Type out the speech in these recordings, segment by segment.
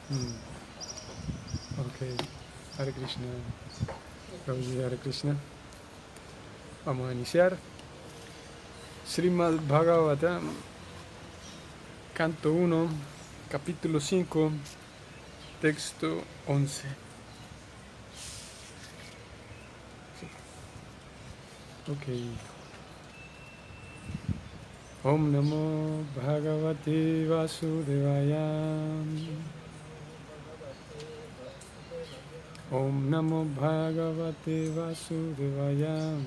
Mm, ok, Hare Krishna, Prabhuji, Hare Krishna. Vamos a iniciar. Srimad Bhagavatam, canto 1, capítulo 5, texto 11. Ok. Om Namo Bhagavate Vasudevaya. Om Namo Bhagavate Vasudevaya.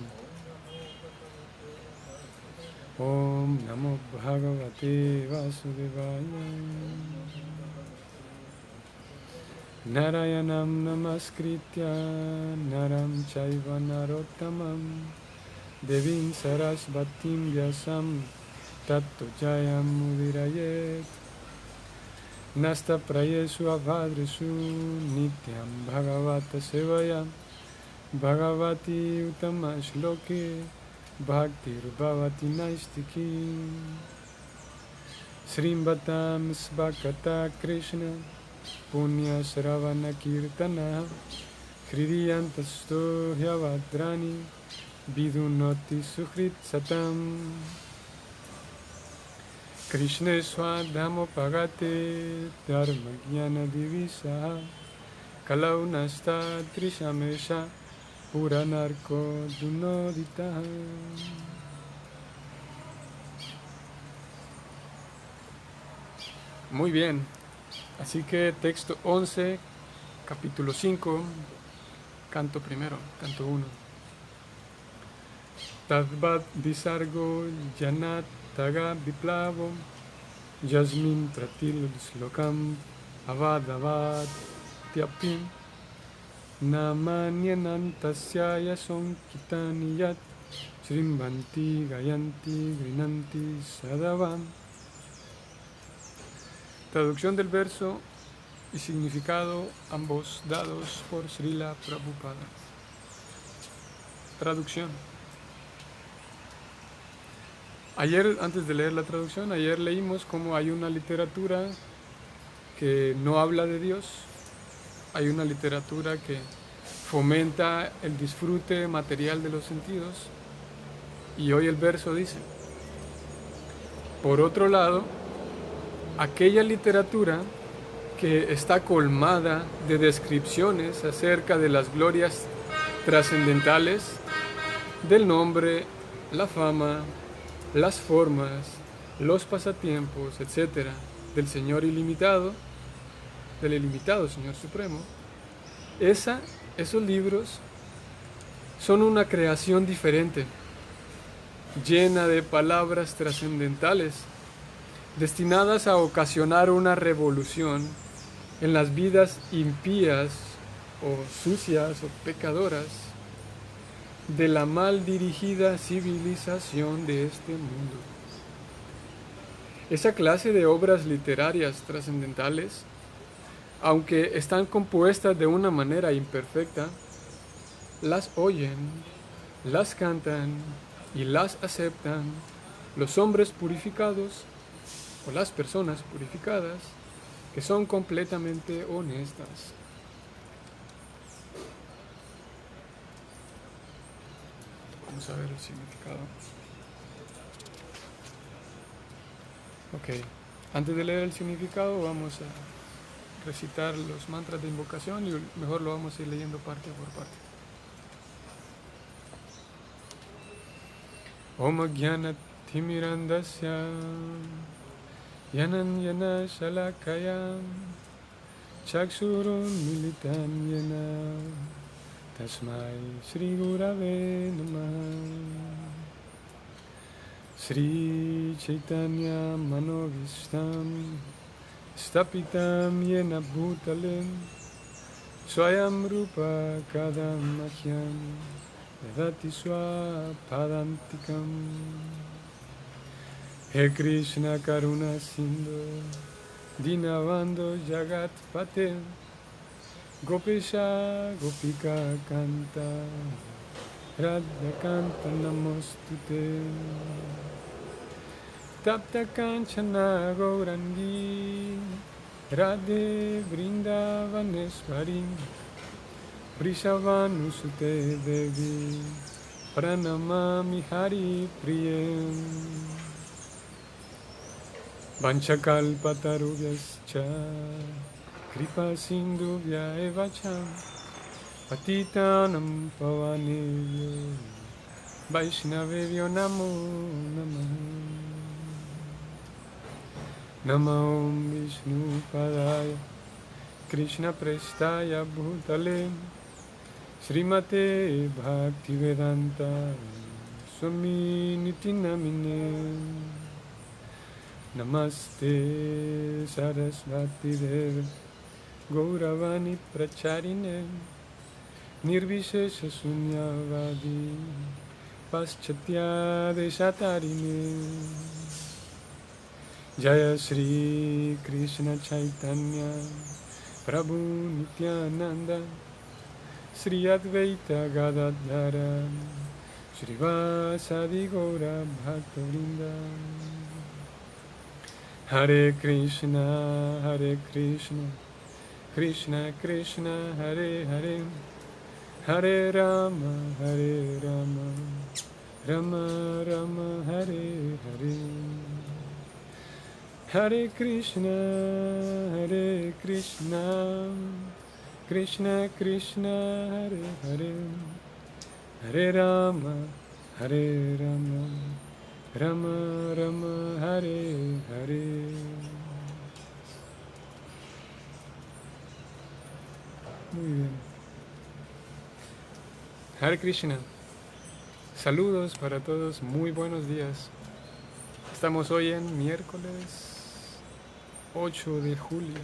Om Namo Bhagavate Vasudevaya. Narayanam Namaskritya Naram Chaiva Narottamam Devim Sarasvatim Vyasam Tatto Jayam Mudirayet Nasta Prayesu Avadresu Nityam Bhagavata Sevaya Bhagavati Uttama Shloke Bhaktir Bhavati Naistiki Srimvatam Svakata Krishna Punya Shravana Kirtana Hridiyantasto Hyavadrani Vidunoti Suhrit Satam Krishna Swadhamo Pagate Dharma Jnana Divisa Kalau Nasta Trishamesha Puranarko Dunodita. Muy bien, así que texto 11, capítulo 5, canto primero, canto 1. Tadvat Visargo Janat Taga Viplavo Yasmin Tratil Slokam Avadavad Tyapim Namanyanantasya Yason Kitaniyat Srimbanti Gayanti Grinanti Sadavam. Traducción del verso y significado, ambos dados por Srila Prabhupada. Traducción. Ayer, antes de leer la traducción, ayer leímos cómo hay una literatura que no habla de Dios, hay una literatura que fomenta el disfrute material de los sentidos, y hoy el verso dice, por otro lado, aquella literatura que está colmada de descripciones acerca de las glorias trascendentales del nombre, la fama, las formas, los pasatiempos, etc., del Señor ilimitado, del ilimitado Señor Supremo, esos libros son una creación diferente, llena de palabras trascendentales, destinadas a ocasionar una revolución en las vidas impías o sucias o pecadoras de la mal dirigida civilización de este mundo. Esa clase de obras literarias trascendentales, aunque están compuestas de una manera imperfecta, las oyen, las cantan y las aceptan los hombres purificados o las personas purificadas que son completamente honestas. Vamos a ver el significado. Ok, antes de leer el significado vamos a recitar los mantras de invocación y mejor lo vamos a ir leyendo parte por parte. Om Jnana Timirandasya Yananyana Shalakaya Chaksurun Militam Yana Tasmai Sri Gurave Namaha. Sri Chaitanya Manovistam Stapitam Yena Bhutale Swayam Rupa Kadam Mahyam Vedati Swapadantikam. He Krishna Karuna Sindhu Dinavando Jagat Pate Gopesha Gopika Kanta Radha Kanta Namostute Tapta Kanchana Gaurangi Radhe Vrindavaneswarim Vrishavanusute Devi Pranamami Hari Priyam Vanchakalpatarubhyascha Kripa Sindhubhya Evacham Patitanam Pavanebhyo Vaishnavebhyo Namo Namaha Namo Vishnu Padaya Krishna Prestaya Bhutale Srimate Bhaktivedanta Swami Niti Namine Namaste Sarasvati Deve Gauravani Pracharine Nirvishesha Sunyavadi Paschatya Deshatarine Jaya Shri Krishna Chaitanya Prabhu Nityananda Sri Advaita Gadadhara Srivasadi Gaura Bhaktavinda Hare Krishna Krishna Krishna Hare Hare Hare Rama Rama Rama Hare Hare Hare Krishna Krishna Krishna Hare Hare Hare Rama Rama Rama Hare Hare. Muy bien. Hare Krishna. Saludos para todos, muy buenos días. Estamos hoy en miércoles 8 de julio,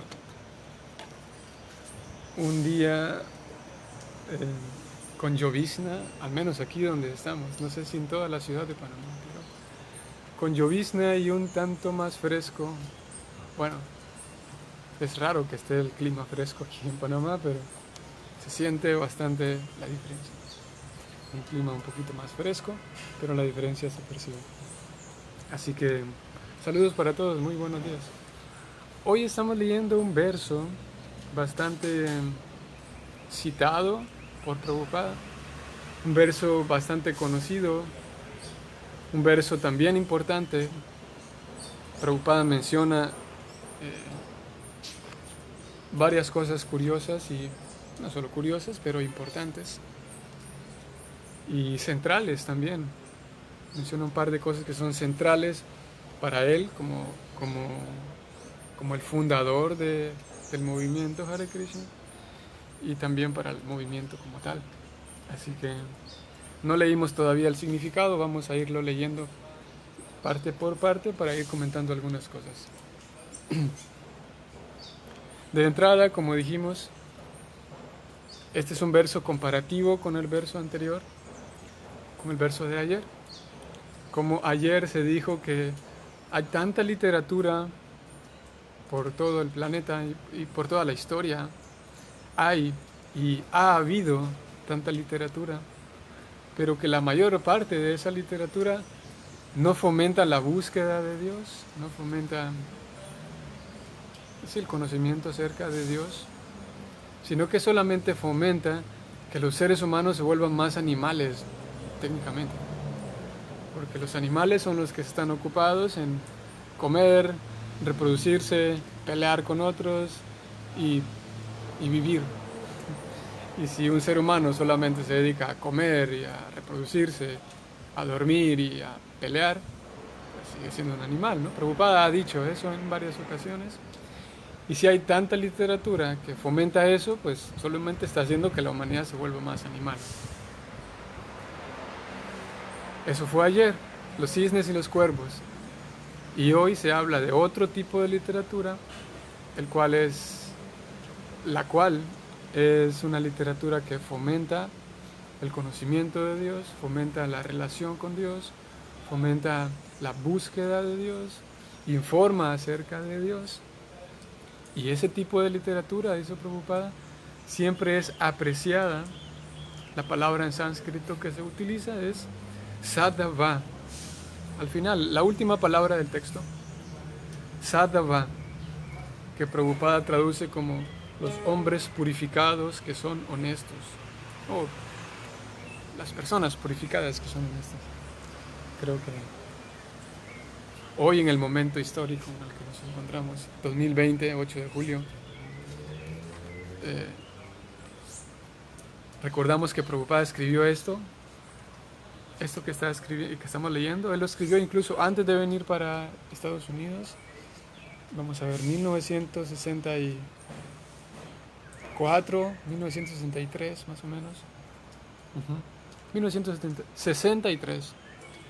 un día con llovizna, al menos aquí donde estamos, no sé si en toda la ciudad de Panamá, pero con llovizna y un tanto más fresco. Bueno, es raro que esté el clima fresco aquí en Panamá, pero se siente bastante la diferencia. Un clima un poquito más fresco, pero la diferencia se percibe. Así que saludos para todos, muy buenos días. Hoy estamos leyendo un verso bastante citado por Prabhupada, un verso bastante conocido, un verso también importante. Prabhupada menciona varias cosas curiosas, y no solo curiosas, pero importantes y centrales también. Menciona un par de cosas que son centrales para él como el fundador del movimiento Hare Krishna, y también para el movimiento como tal. Así que no leímos todavía el significado, vamos a irlo leyendo parte por parte para ir comentando algunas cosas. De entrada, como dijimos, este es un verso comparativo con el verso anterior, con el verso de ayer. Como ayer se dijo que hay tanta literatura por todo el planeta y por toda la historia, hay y ha habido tanta literatura, pero que la mayor parte de esa literatura no fomenta la búsqueda de Dios, no fomenta el conocimiento acerca de Dios, sino que solamente fomenta que los seres humanos se vuelvan más animales técnicamente, porque los animales son los que están ocupados en comer, reproducirse, pelear con otros y vivir. Y si un ser humano solamente se dedica a comer y a reproducirse, a dormir y a pelear, pues sigue siendo un animal, ¿no? Prabhupada ha dicho eso en varias ocasiones. Y si hay tanta literatura que fomenta eso, pues solamente está haciendo que la humanidad se vuelva más animal. Eso fue ayer, los cisnes y los cuervos. Y hoy se habla de otro tipo de literatura, la cual es una literatura que fomenta el conocimiento de Dios, fomenta la relación con Dios, fomenta la búsqueda de Dios, informa acerca de Dios. Y ese tipo de literatura, dice Prabhupada, siempre es apreciada. La palabra en sánscrito que se utiliza es sadhava. Al final, la última palabra del texto, sadhava. que Prabhupada traduce como los hombres purificados que son honestos, o las personas purificadas que son honestas. Creo que hoy, en el momento histórico en el que nos encontramos, 2020, 8 de julio, recordamos que Prabhupada escribió esto que estamos leyendo. Él lo escribió incluso antes de venir para Estados Unidos. Vamos a ver, 1964, 1963 más o menos. 1963.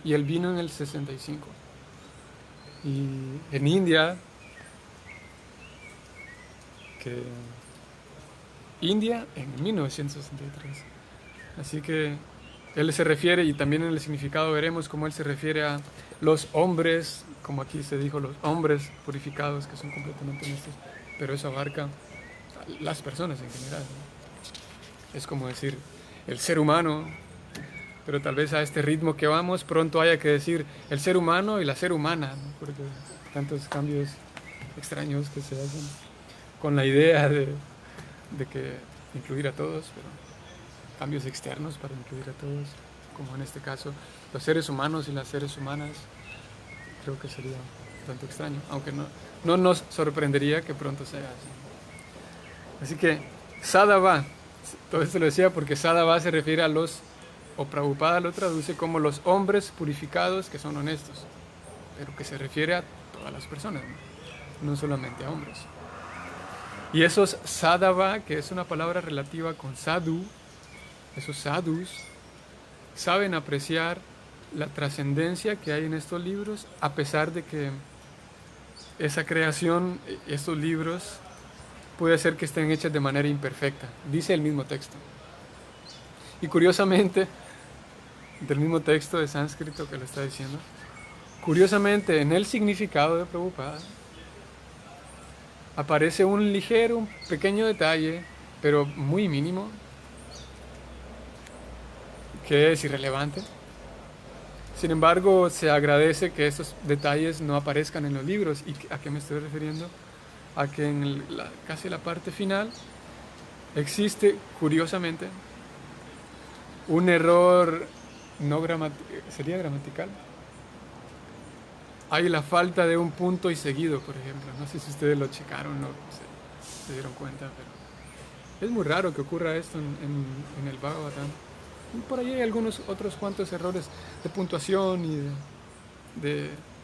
Y él vino en el 65. Y en India, en 1963. Así que él se refiere, y también en el significado veremos cómo él se refiere a los hombres, como aquí se dijo, los hombres purificados que son completamente honestos, pero eso abarca a las personas en general, ¿no? Es como decir el ser humano, pero tal vez a este ritmo que vamos pronto haya que decir el ser humano y la ser humana, ¿no? Porque tantos cambios extraños que se hacen con la idea de que incluir a todos, pero cambios externos para incluir a todos, como en este caso los seres humanos y las seres humanas. Creo que sería tanto extraño, aunque no nos sorprendería que pronto sea así. Así que Sadhava, todo esto lo decía porque Sadhava se refiere a o Prabhupada lo traduce como los hombres purificados que son honestos, pero que se refiere a todas las personas, no solamente a hombres. Y esos Sadhava, que es una palabra relativa con sadhu, esos sadhus saben apreciar la trascendencia que hay en estos libros, a pesar de que esa creación, estos libros, puede ser que estén hechas de manera imperfecta, dice el mismo texto. Y curiosamente, del mismo texto de sánscrito que lo está diciendo, curiosamente en el significado de Prabhupada aparece un pequeño detalle, pero muy mínimo, que es irrelevante. Sin embargo, se agradece que estos detalles no aparezcan en los libros. ¿Y a qué me estoy refiriendo? A que en casi la parte final existe, curiosamente, un error ¿sería gramatical? Hay la falta de un punto y seguido, por ejemplo. No sé si ustedes lo checaron o se dieron cuenta, pero es muy raro que ocurra esto en el Bhagavatam. Por ahí hay algunos otros cuantos errores de puntuación y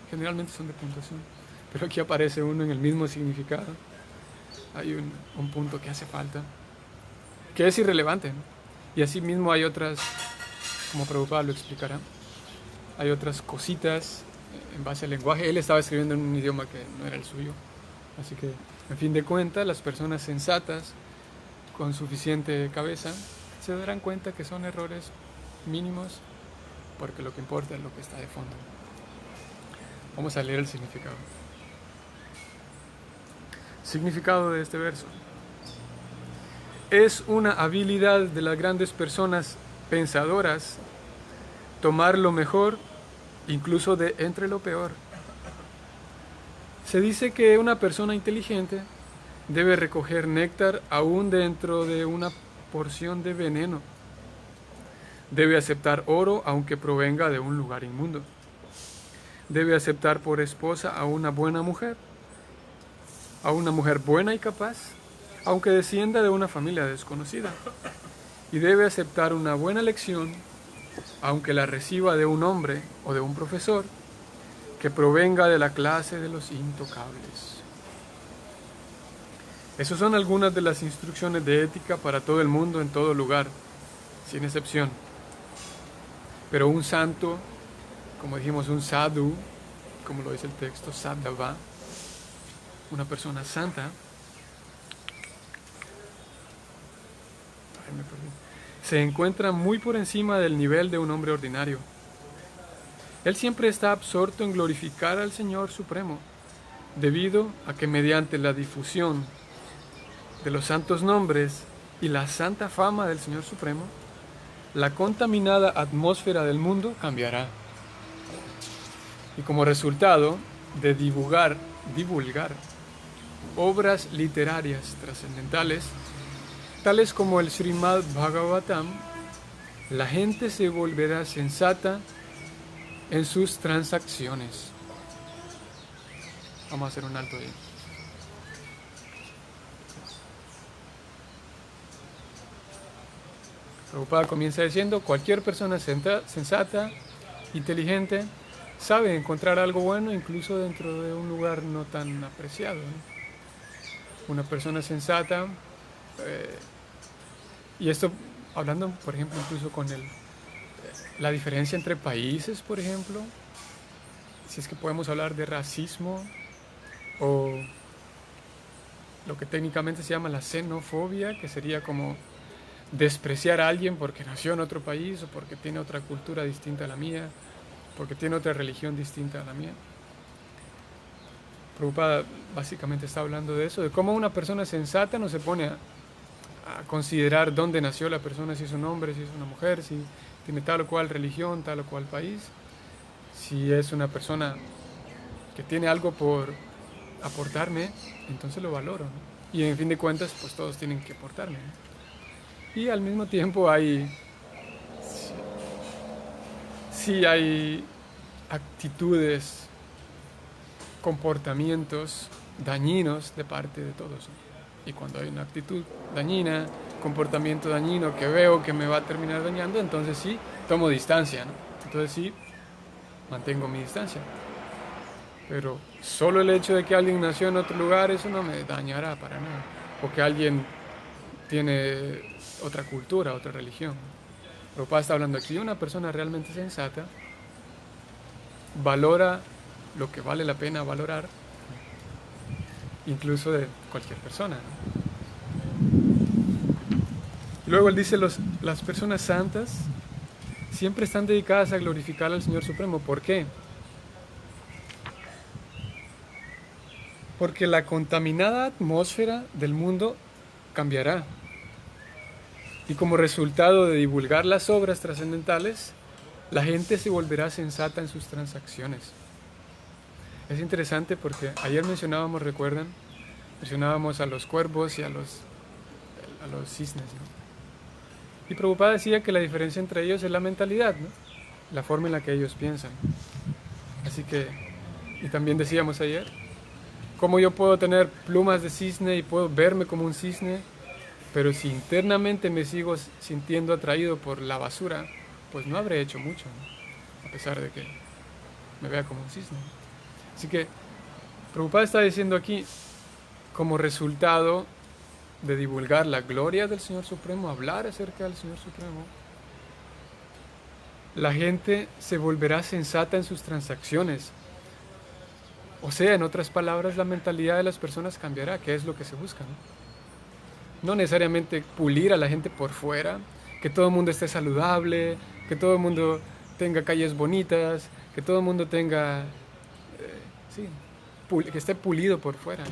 generalmente son de puntuación, pero aquí aparece uno en el mismo significado. Hay un punto que hace falta, que es irrelevante, ¿no? Y así mismo hay otras, como Prabhupada lo explicará, hay otras cositas en base al lenguaje. Él estaba escribiendo en un idioma que no era el suyo, así que en fin de cuentas las personas sensatas con suficiente cabeza se darán cuenta que son errores mínimos, porque lo que importa es lo que está de fondo. Vamos a leer el significado. Significado de este verso. Es una habilidad de las grandes personas pensadoras tomar lo mejor, incluso de entre lo peor. Se dice que una persona inteligente debe recoger néctar aún dentro de una porción de veneno. Debe aceptar oro aunque provenga de un lugar inmundo. Debe aceptar por esposa a una buena mujer buena y capaz, aunque descienda de una familia desconocida. Y debe aceptar una buena lección, aunque la reciba de un hombre o de un profesor que provenga de la clase de los intocables. Esas son algunas de las instrucciones de ética para todo el mundo en todo lugar, sin excepción. Pero un santo, como dijimos, un sadhu, como lo dice el texto, sadhava, una persona santa, se encuentra muy por encima del nivel de un hombre ordinario. Él siempre está absorto en glorificar al Señor Supremo, debido a que mediante la difusión de los santos nombres y la santa fama del Señor Supremo, la contaminada atmósfera del mundo cambiará. Y como resultado de divulgar obras literarias trascendentales, tales como el Srimad Bhagavatam, la gente se volverá sensata en sus transacciones. Vamos a hacer un alto ahí. Prabhupada comienza diciendo: cualquier persona sensata, inteligente, sabe encontrar algo bueno incluso dentro de un lugar no tan apreciado, ¿no? Una persona sensata, y esto hablando, por ejemplo, incluso con la diferencia entre países, por ejemplo, si es que podemos hablar de racismo o lo que técnicamente se llama la xenofobia, que sería como despreciar a alguien porque nació en otro país o porque tiene otra cultura distinta a la mía, porque tiene otra religión distinta a la mía. Prabhupada básicamente está hablando de eso, de cómo una persona sensata no se pone a considerar dónde nació la persona, si es un hombre, si es una mujer, si tiene tal o cual religión, tal o cual país. Si es una persona que tiene algo por aportarme, entonces lo valoro, ¿no? Y en fin de cuentas, pues todos tienen que aportarme, ¿no? Y al mismo tiempo sí hay actitudes, comportamientos dañinos de parte de todos, ¿no? Y cuando hay una actitud dañina, comportamiento dañino que veo que me va a terminar dañando, entonces sí tomo distancia, ¿no? Entonces sí mantengo mi distancia. Pero solo el hecho de que alguien nació en otro lugar, eso no me dañará para nada. O que alguien tiene otra cultura, otra religión. Prabhupada está hablando aquí de una persona realmente sensata, valora lo que vale la pena valorar, incluso de cualquier persona, ¿no? Luego él dice, las personas santas siempre están dedicadas a glorificar al Señor Supremo. ¿Por qué? Porque la contaminada atmósfera del mundo cambiará. Y como resultado de divulgar las obras trascendentales, la gente se volverá sensata en sus transacciones. Es interesante porque ayer mencionábamos, ¿recuerdan? Mencionábamos a los cuervos y a los cisnes, ¿no? Y Prabhupada decía que la diferencia entre ellos es la mentalidad, ¿no? La forma en la que ellos piensan. Así que, y también decíamos ayer, cómo yo puedo tener plumas de cisne y puedo verme como un cisne, pero si internamente me sigo sintiendo atraído por la basura, pues no habré hecho mucho, ¿no? A pesar de que me vea como un cisne. Así que Prabhupada está diciendo aquí, como resultado de divulgar la gloria del Señor Supremo, hablar acerca del Señor Supremo, la gente se volverá sensata en sus transacciones. O sea, en otras palabras, la mentalidad de las personas cambiará, que es lo que se busca, ¿no? No necesariamente pulir a la gente por fuera, que todo el mundo esté saludable, que todo el mundo tenga calles bonitas, que todo el mundo tenga, que esté pulido por fuera.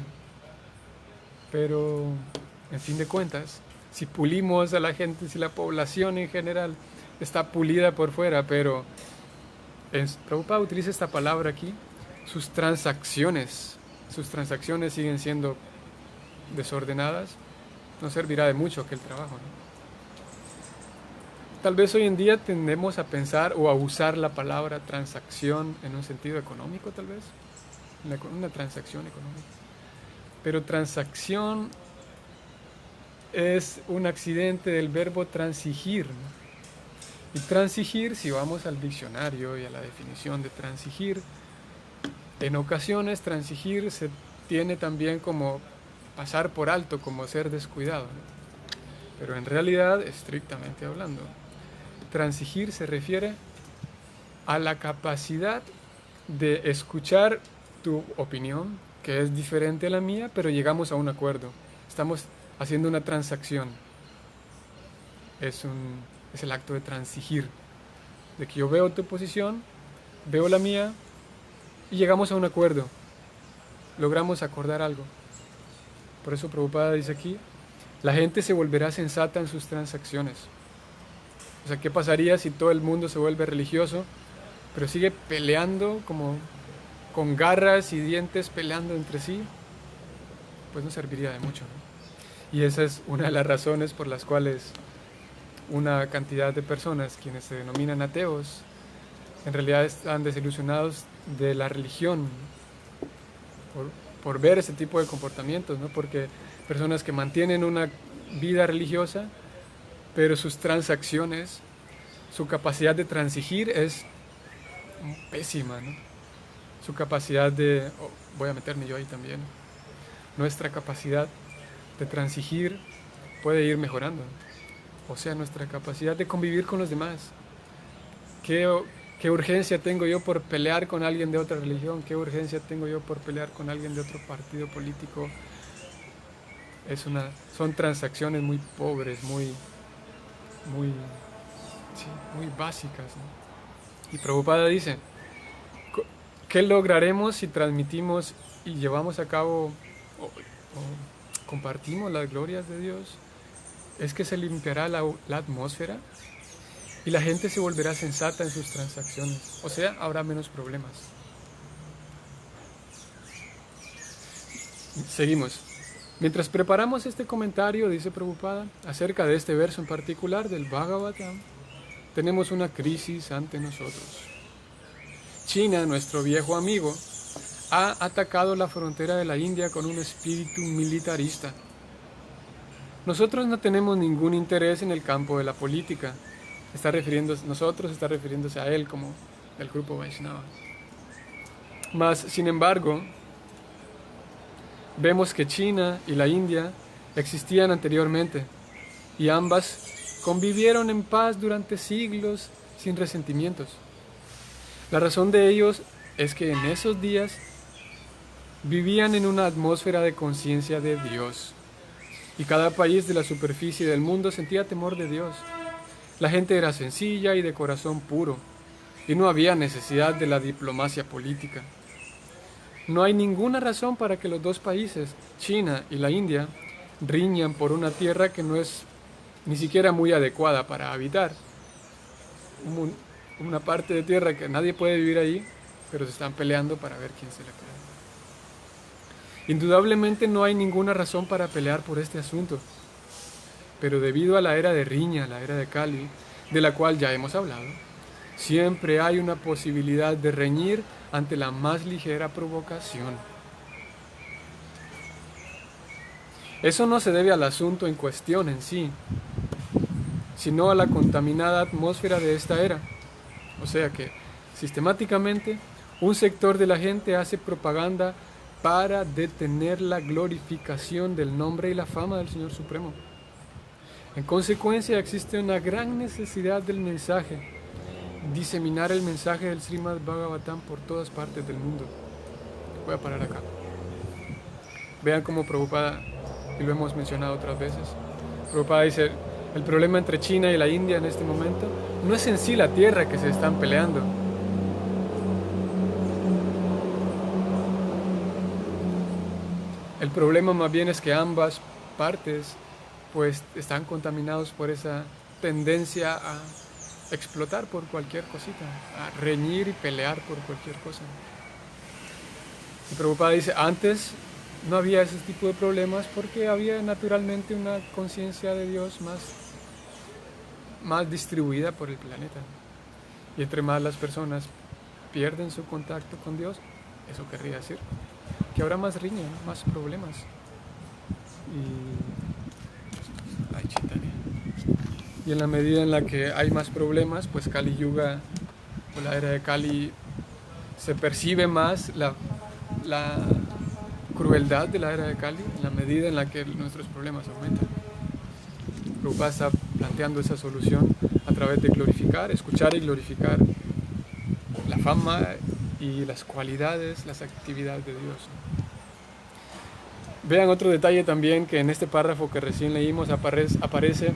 Pero, en fin de cuentas, si pulimos a la gente, si la población en general está pulida por fuera, pero Prabhupada utiliza esta palabra aquí, sus transacciones siguen siendo desordenadas, no servirá de mucho aquel trabajo, ¿no? Tal vez hoy en día tendemos a pensar o a usar la palabra transacción en un sentido económico, tal vez, una transacción económica. Pero transacción es un accidente del verbo transigir, ¿no? Y transigir, si vamos al diccionario y a la definición de transigir, en ocasiones transigir se tiene también como pasar por alto, como ser descuidado, ¿no? Pero en realidad, estrictamente hablando, transigir se refiere a la capacidad de escuchar tu opinión, que es diferente a la mía, pero llegamos a un acuerdo. Estamos haciendo una transacción. Es el acto de transigir, de que yo veo tu posición, veo la mía, y llegamos a un acuerdo. Logramos acordar algo. Por eso Prabhupada dice aquí, la gente se volverá sensata en sus transacciones. O sea, ¿qué pasaría si todo el mundo se vuelve religioso, pero sigue peleando como con garras y dientes, peleando entre sí? pues no serviría de mucho, ¿no? Y esa es una de las razones por las cuales una cantidad de personas, quienes se denominan ateos, en realidad están desilusionados de la religión por ver ese tipo de comportamientos, ¿no? Porque personas que mantienen una vida religiosa, pero sus transacciones, su capacidad de transigir es pésima, ¿no? Su capacidad de, voy a meterme yo ahí también, nuestra capacidad de transigir puede ir mejorando. O sea, nuestra capacidad de convivir con los demás. ¿Qué urgencia tengo yo por pelear con alguien de otra religión? ¿Qué urgencia tengo yo por pelear con alguien de otro partido político? Son transacciones muy pobres, muy básicas, ¿no? Y Prabhupada dice, ¿qué lograremos si transmitimos y llevamos a cabo o compartimos las glorias de Dios? Es que se limpiará la atmósfera y la gente se volverá sensata en sus transacciones. O sea, habrá menos problemas. Seguimos. Mientras preparamos este comentario, dice Prabhupada, acerca de este verso en particular del Bhagavatam, tenemos una crisis ante nosotros. China, nuestro viejo amigo, ha atacado la frontera de la India con un espíritu militarista. Nosotros no tenemos ningún interés en el campo de la política. Está refiriéndose a él como el grupo Vaishnava. Mas, sin embargo, vemos que China y la India existían anteriormente y ambas convivieron en paz durante siglos sin resentimientos. La razón de ellos es que en esos días vivían en una atmósfera de conciencia de Dios. Y cada país de la superficie del mundo sentía temor de Dios. La gente era sencilla y de corazón puro, y no había necesidad de la diplomacia política. No hay ninguna razón para que los dos países, China y la India, riñan por una tierra que no es ni siquiera muy adecuada para habitar. Una parte de tierra que nadie puede vivir ahí, pero se están peleando para ver quién se la queda. Indudablemente no hay ninguna razón para pelear por este asunto, pero debido a la era de riña, la era de Kali, de la cual ya hemos hablado, siempre hay una posibilidad de reñir ante la más ligera provocación. Eso no se debe al asunto en cuestión en sí, sino a la contaminada atmósfera de esta era. O sea que, sistemáticamente, un sector de la gente hace propaganda para detener la glorificación del nombre y la fama del Señor Supremo. En consecuencia, existe una gran necesidad del mensaje, diseminar el mensaje del Srimad Bhagavatam por todas partes del mundo. Voy a parar acá. Vean cómo Prabhupada, y lo hemos mencionado otras veces, Prabhupada dice, el problema entre China y la India en este momento no es en sí la tierra que se están peleando. El problema más bien es que ambas partes pues están contaminados por esa tendencia a explotar por cualquier cosita, a reñir y pelear por cualquier cosa. Y Prabhupada dice, antes no había ese tipo de problemas porque había naturalmente una conciencia de Dios más distribuida por el planeta. Y entre más las personas pierden su contacto con Dios, eso querría decir que habrá más riña, ¿no? Más problemas. Y en la medida en la que hay más problemas, pues Kali Yuga, o la era de Kali, se percibe más la crueldad de la era de Kali, en la medida en la que nuestros problemas aumentan. Prabhupada está planteando esa solución a través de glorificar, escuchar y glorificar la fama y las cualidades, las actividades de Dios. Vean otro detalle también, que en este párrafo que recién leímos aparece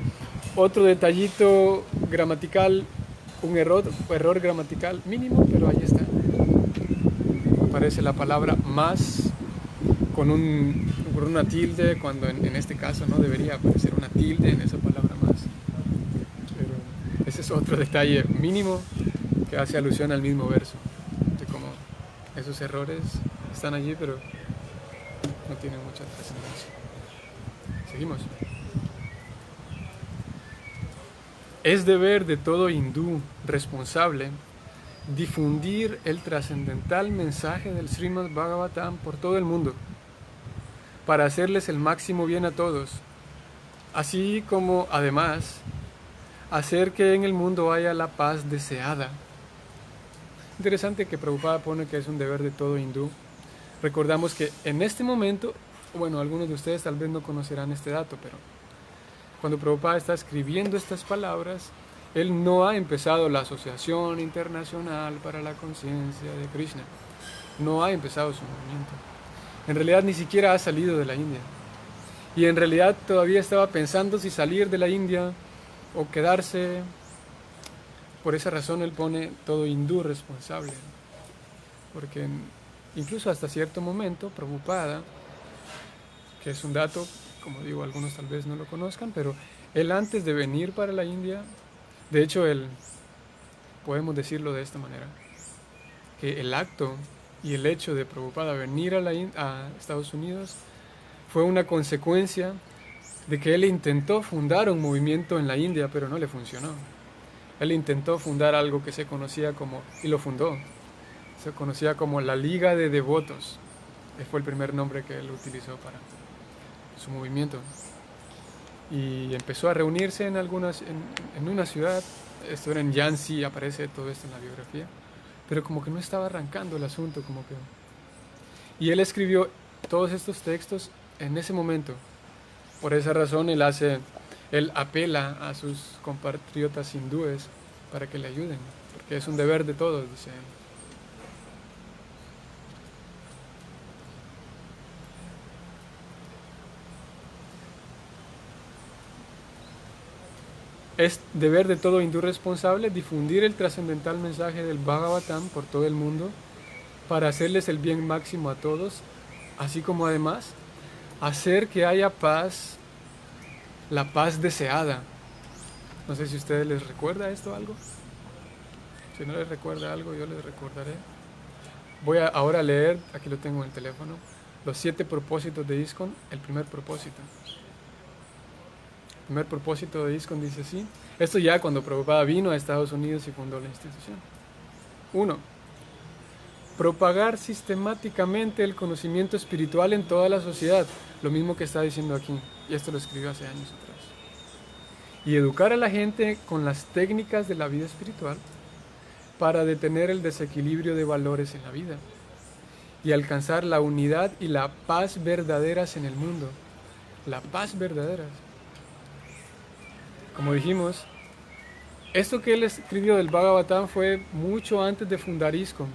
otro detallito gramatical, un error gramatical mínimo, pero ahí está. Aparece la palabra más con una tilde, cuando en este caso no debería aparecer una tilde en esa palabra más. Pero ese es otro detalle mínimo que hace alusión al mismo verso, de cómo esos errores están allí, pero tienen mucha trascendencia. Seguimos. Es deber de todo hindú responsable difundir el trascendental mensaje del Srimad Bhagavatam por todo el mundo, para hacerles el máximo bien a todos, así como, además, hacer que en el mundo haya la paz deseada. Interesante que Prabhupada pone que es un deber de todo hindú. Recordamos que en este momento, bueno, algunos de ustedes tal vez no conocerán este dato, pero cuando Prabhupada está escribiendo estas palabras, él no ha empezado la Asociación Internacional para la Conciencia de Krishna. No ha empezado su movimiento. En realidad ni siquiera ha salido de la India. Y en realidad todavía estaba pensando si salir de la India o quedarse. Por esa razón él pone todo hindú responsable. Porque incluso hasta cierto momento, Prabhupada, que es un dato, como digo, algunos tal vez no lo conozcan, pero él antes de venir para la India, de hecho, podemos decirlo de esta manera, que el acto y el hecho de Prabhupada venir a Estados Unidos fue una consecuencia de que él intentó fundar un movimiento en la India, pero no le funcionó. Él intentó fundar algo que se conocía como, y lo fundó, se conocía como la Liga de Devotos. Ese fue el primer nombre que él utilizó para su movimiento. Y empezó a reunirse en una ciudad, esto era en Yansi, aparece todo esto en la biografía, pero como que no estaba arrancando el asunto, como que... Y él escribió todos estos textos en ese momento. Por esa razón él apela a sus compatriotas hindúes para que le ayuden, porque es un deber de todos, dice él. Es deber de todo hindú responsable difundir el trascendental mensaje del Bhagavatam por todo el mundo para hacerles el bien máximo a todos, así como además hacer que haya paz, la paz deseada. No sé si a ustedes les recuerda esto algo. Si no les recuerda algo, yo les recordaré. Voy a ahora leer, aquí lo tengo en el teléfono, los 7 propósitos de ISKCON, el primer propósito. El primer propósito de ISKCON dice así. Esto ya cuando Prabhupada vino a Estados Unidos y fundó la institución. 1. Propagar sistemáticamente el conocimiento espiritual en toda la sociedad. Lo mismo que está diciendo aquí. Y esto lo escribió hace años atrás. Y educar a la gente con las técnicas de la vida espiritual para detener el desequilibrio de valores en la vida y alcanzar la unidad y la paz verdaderas en el mundo. La paz verdadera. Como dijimos, esto que él escribió del Bhagavatam fue mucho antes de fundar ISKCON,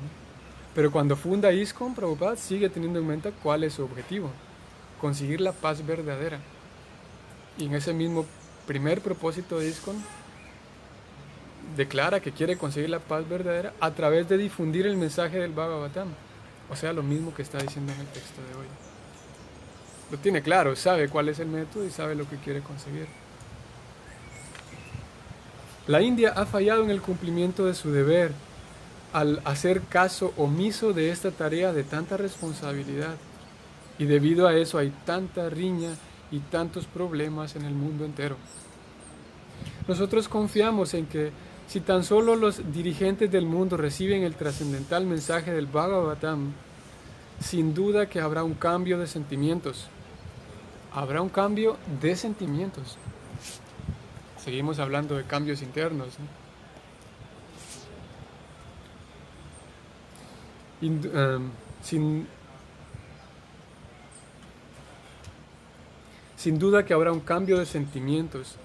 pero cuando funda ISKCON, Prabhupada sigue teniendo en mente cuál es su objetivo, conseguir la paz verdadera. Y en ese mismo primer propósito de ISKCON, declara que quiere conseguir la paz verdadera a través de difundir el mensaje del Bhagavatam, o sea, lo mismo que está diciendo en el texto de hoy. Lo tiene claro, sabe cuál es el método y sabe lo que quiere conseguir. La India ha fallado en el cumplimiento de su deber al hacer caso omiso de esta tarea de tanta responsabilidad, y debido a eso hay tanta riña y tantos problemas en el mundo entero. Nosotros confiamos en que si tan solo los dirigentes del mundo reciben el trascendental mensaje del Bhagavatam, sin duda que habrá un cambio de sentimientos. Habrá un cambio de sentimientos. Seguimos hablando de cambios internos, ¿no? Sin duda que habrá un cambio de sentimientos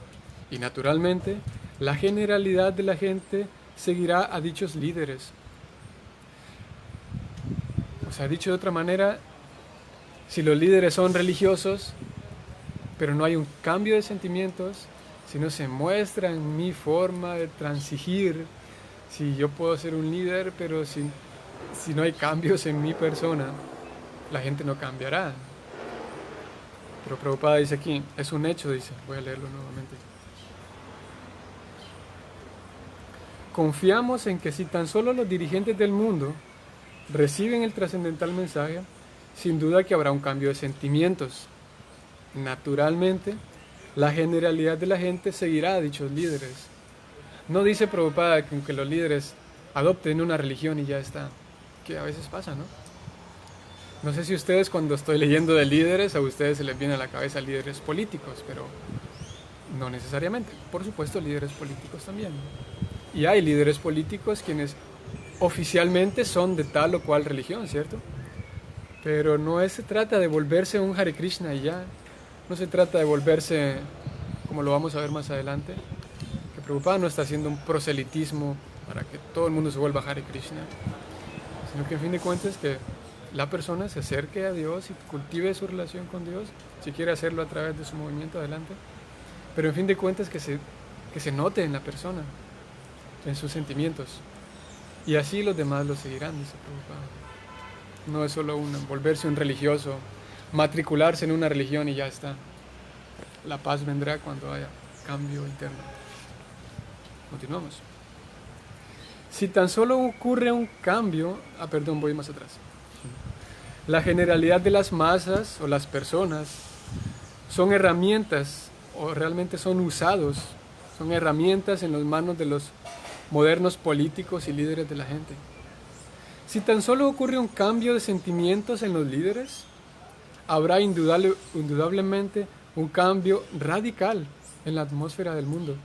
y naturalmente la generalidad de la gente seguirá a dichos líderes. O sea, dicho de otra manera, si los líderes son religiosos, pero no hay un cambio de sentimientos, si no se muestra en mi forma de transigir, si yo puedo ser un líder, pero si no hay cambios en mi persona, la gente no cambiará. Pero Prabhupada dice aquí, es un hecho, dice, voy a leerlo nuevamente. Confiamos en que si tan solo los dirigentes del mundo reciben el trascendental mensaje, sin duda que habrá un cambio de sentimientos. Naturalmente, la generalidad de la gente seguirá a dichos líderes. No dice Prabhupada que los líderes adopten una religión y ya está, que a veces pasa, ¿no? No sé si ustedes, cuando estoy leyendo de líderes, a ustedes se les viene a la cabeza líderes políticos, pero no necesariamente. Por supuesto, líderes políticos también. Y hay líderes políticos quienes oficialmente son de tal o cual religión, ¿cierto? Pero no se trata de volverse un Hare Krishna y ya. No se trata de volverse, como lo vamos a ver más adelante, que Prabhupada no está haciendo un proselitismo para que todo el mundo se vuelva Hare Krishna, sino que en fin de cuentas que la persona se acerque a Dios y cultive su relación con Dios, si quiere hacerlo a través de su movimiento adelante, pero en fin de cuentas que se note en la persona, en sus sentimientos, y así los demás lo seguirán, dice Prabhupada. No es solo volverse un religioso, matricularse en una religión y ya está. La paz vendrá cuando haya cambio interno. Continuamos. Si tan solo ocurre un cambio, voy más atrás. La generalidad de las masas o las personas son herramientas, o realmente son usados, son herramientas en las manos de los modernos políticos y líderes de la gente. Si tan solo ocurre un cambio de sentimientos en los líderes, habrá indudablemente un cambio radical en la atmósfera del mundo.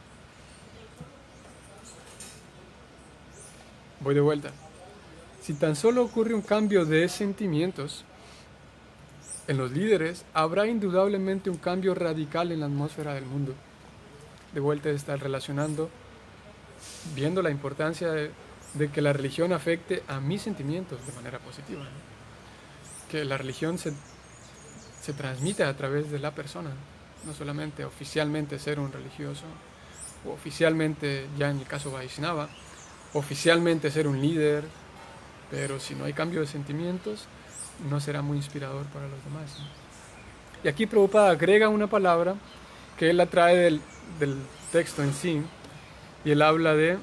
Voy de vuelta. Si tan solo ocurre un cambio de sentimientos en los líderes, habrá indudablemente un cambio radical en la atmósfera del mundo. De vuelta estar relacionando, viendo la importancia de que la religión afecte a mis sentimientos de manera positiva, ¿no? Que la religión se transmite a través de la persona, no solamente oficialmente ser un religioso, o oficialmente, ya en el caso Vaishnava, oficialmente ser un líder, pero si no hay cambio de sentimientos, no será muy inspirador para los demás, ¿no? Y aquí Prabhupada agrega una palabra que él la trae del texto en sí, y él habla de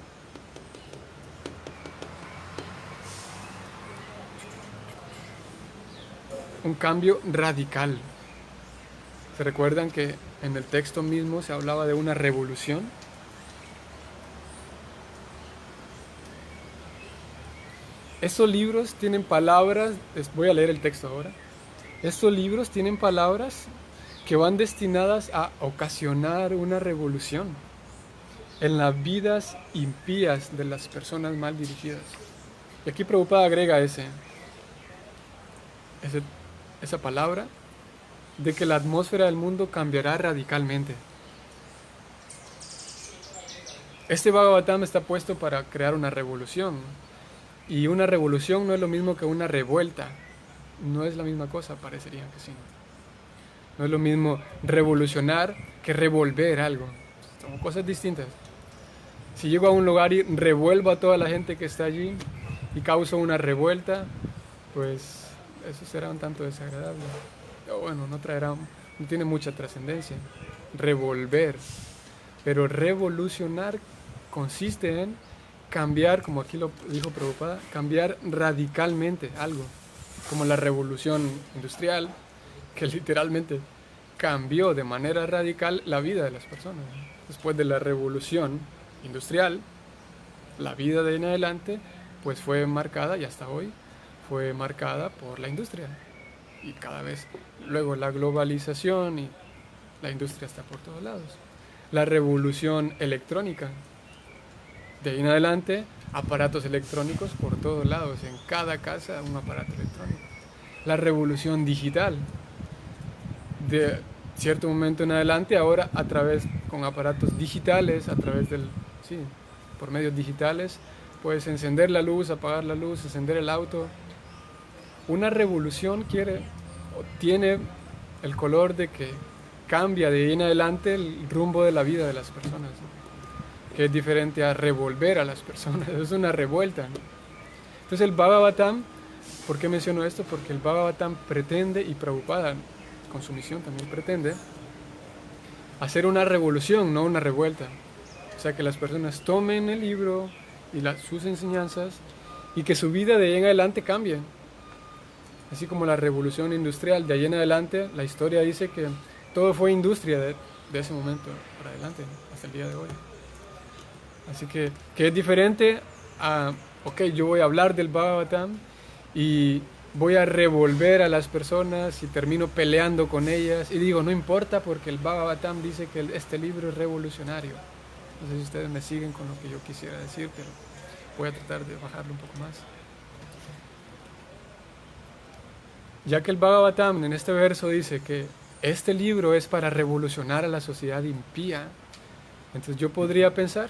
un cambio radical. ¿Se recuerdan que en el texto mismo se hablaba de una revolución? Estos libros tienen palabras, voy a leer el texto ahora. Estos libros tienen palabras que van destinadas a ocasionar una revolución en las vidas impías de las personas mal dirigidas. Y aquí Prabhupada agrega esa palabra de que la atmósfera del mundo cambiará radicalmente. Este Bhagavatam está puesto para crear una revolución. Y una revolución no es lo mismo que una revuelta. No es la misma cosa, parecería que sí. No es lo mismo revolucionar que revolver algo. Son cosas distintas. Si llego a un lugar y revuelvo a toda la gente que está allí y causo una revuelta, pues eso será un tanto desagradable. O bueno, no tiene mucha trascendencia. Revolver. Pero revolucionar consiste en cambiar, como aquí lo dijo Prabhupada, cambiar radicalmente algo, como la revolución industrial, que literalmente cambió de manera radical la vida de las personas. Después de la revolución industrial, la vida de en adelante, pues fue marcada, y hasta hoy, fue marcada por la industria. Y cada vez, luego la globalización, y la industria está por todos lados. La revolución electrónica, de ahí en adelante, aparatos electrónicos por todos lados, en cada casa un aparato electrónico. La revolución digital, de cierto momento en adelante, ahora con aparatos digitales, por medios digitales, puedes encender la luz, apagar la luz, encender el auto. Una revolución tiene el color de que cambia de ahí en adelante el rumbo de la vida de las personas, ¿no? Que es diferente a revolver a las personas, es una revuelta, ¿no? Entonces el Bhagavatam, ¿por qué menciono esto? Porque el Bhagavatam pretende, y Prabhupada con su misión también pretende, hacer una revolución, no una revuelta. O sea, que las personas tomen el libro y sus enseñanzas y que su vida de ahí en adelante cambie. así como la revolución industrial. De ahí en adelante, la historia dice que todo fue industria de ese momento para adelante, hasta el día de hoy. Así que es diferente a, ok, yo voy a hablar del Bhagavatam y voy a revolver a las personas y termino peleando con ellas y digo, no importa porque el Bhagavatam dice que este libro es revolucionario. No sé si ustedes me siguen con lo que yo quisiera decir, pero voy a tratar de bajarlo un poco más. Ya que el Bhagavatam en este verso dice que este libro es para revolucionar a la sociedad impía, entonces yo podría pensar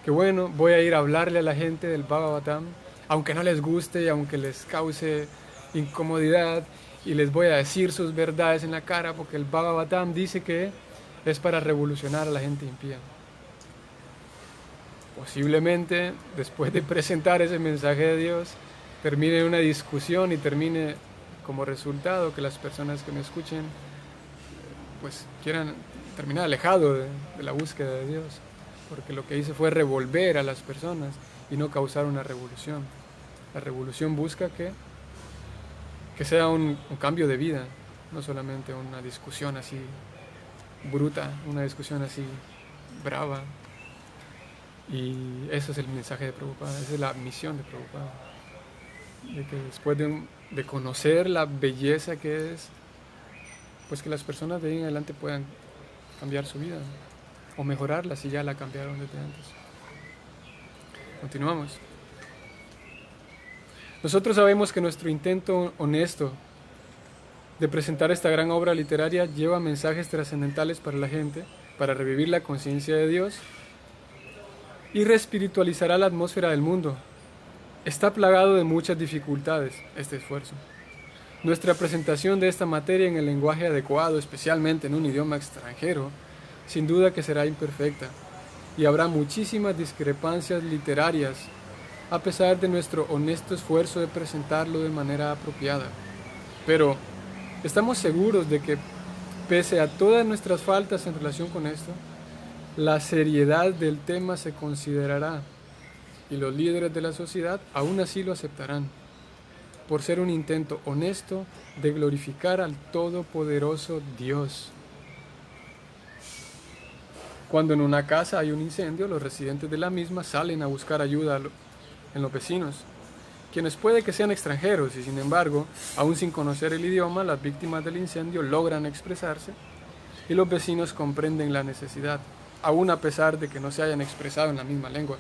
que bueno, voy a ir a hablarle a la gente del Bhagavatam, aunque no les guste y aunque les cause incomodidad, y les voy a decir sus verdades en la cara, porque el Bhagavatam dice que es para revolucionar a la gente impía. Posiblemente, después de presentar ese mensaje de Dios, termine en una discusión y termine como resultado que las personas que me escuchen pues quieran terminar alejado de la búsqueda de Dios, porque lo que hice fue revolver a las personas y no causar una revolución. La revolución busca que sea un cambio de vida, no solamente una discusión así bruta, una discusión así brava. Y eso es el mensaje de Prabhupada, esa es la misión de Prabhupada, de que después de conocer la belleza que es, pues que las personas de ahí en adelante puedan cambiar su vida o mejorarla si ya la cambiaron desde antes. Continuamos. Nosotros sabemos que nuestro intento honesto de presentar esta gran obra literaria lleva mensajes trascendentales para la gente, para revivir la conciencia de Dios y reespiritualizará la atmósfera del mundo. Está plagado de muchas dificultades este esfuerzo. Nuestra presentación de esta materia en el lenguaje adecuado, especialmente en un idioma extranjero, sin duda que será imperfecta y habrá muchísimas discrepancias literarias a pesar de nuestro honesto esfuerzo de presentarlo de manera apropiada. Pero estamos seguros de que, pese a todas nuestras faltas en relación con esto, la seriedad del tema se considerará y los líderes de la sociedad aún así lo aceptarán, por ser un intento honesto de glorificar al todopoderoso Dios. Cuando en una casa hay un incendio, los residentes de la misma salen a buscar ayuda en los vecinos, quienes puede que sean extranjeros y sin embargo, aún sin conocer el idioma, las víctimas del incendio logran expresarse y los vecinos comprenden la necesidad, aún a pesar de que no se hayan expresado en la misma lengua.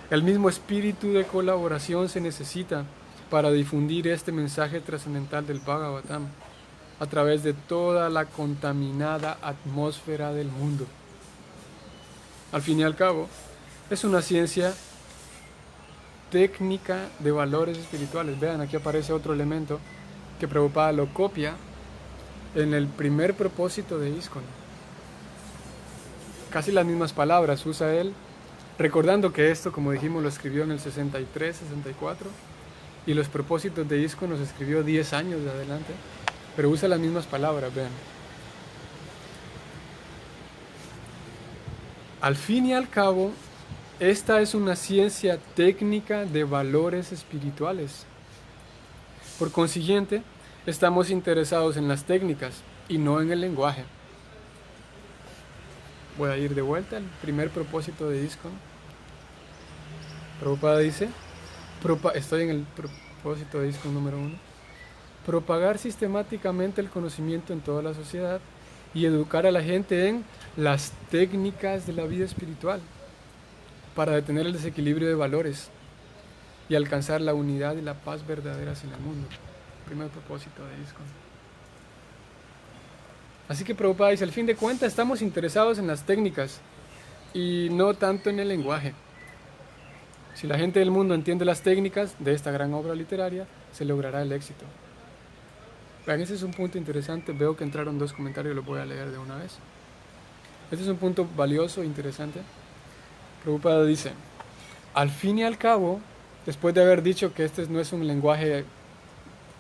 El mismo espíritu de colaboración se necesita para difundir este mensaje trascendental del Bhagavatam a través de toda la contaminada atmósfera del mundo. Al fin y al cabo, es una ciencia técnica de valores espirituales. Vean, aquí aparece otro elemento que Prabhupada lo copia en el primer propósito de ISKCON. Casi las mismas palabras usa él, recordando que esto, como dijimos, lo escribió en el 63, 64, y los propósitos de ISKCON los escribió 10 años de adelante, pero usa las mismas palabras, vean. Al fin y al cabo, esta es una ciencia técnica de valores espirituales. Por consiguiente, estamos interesados en las técnicas y no en el lenguaje. Voy a ir de vuelta al primer propósito de ISKCON. Prabhupada dice, estoy en el propósito de ISKCON número 1, propagar sistemáticamente el conocimiento en toda la sociedad y educar a la gente en las técnicas de la vida espiritual para detener el desequilibrio de valores y alcanzar la unidad y la paz verdaderas en el mundo. Primer propósito de ISKCON. Así que Prabhupada dice, al fin de cuentas estamos interesados en las técnicas y no tanto en el lenguaje. Si la gente del mundo entiende las técnicas de esta gran obra literaria, se logrará el éxito. Vean, ese es un punto interesante. Veo que entraron 2 comentarios, los voy a leer de una vez. Este es un punto valioso e interesante. Prabhupada dice, al fin y al cabo, después de haber dicho que este no es un lenguaje,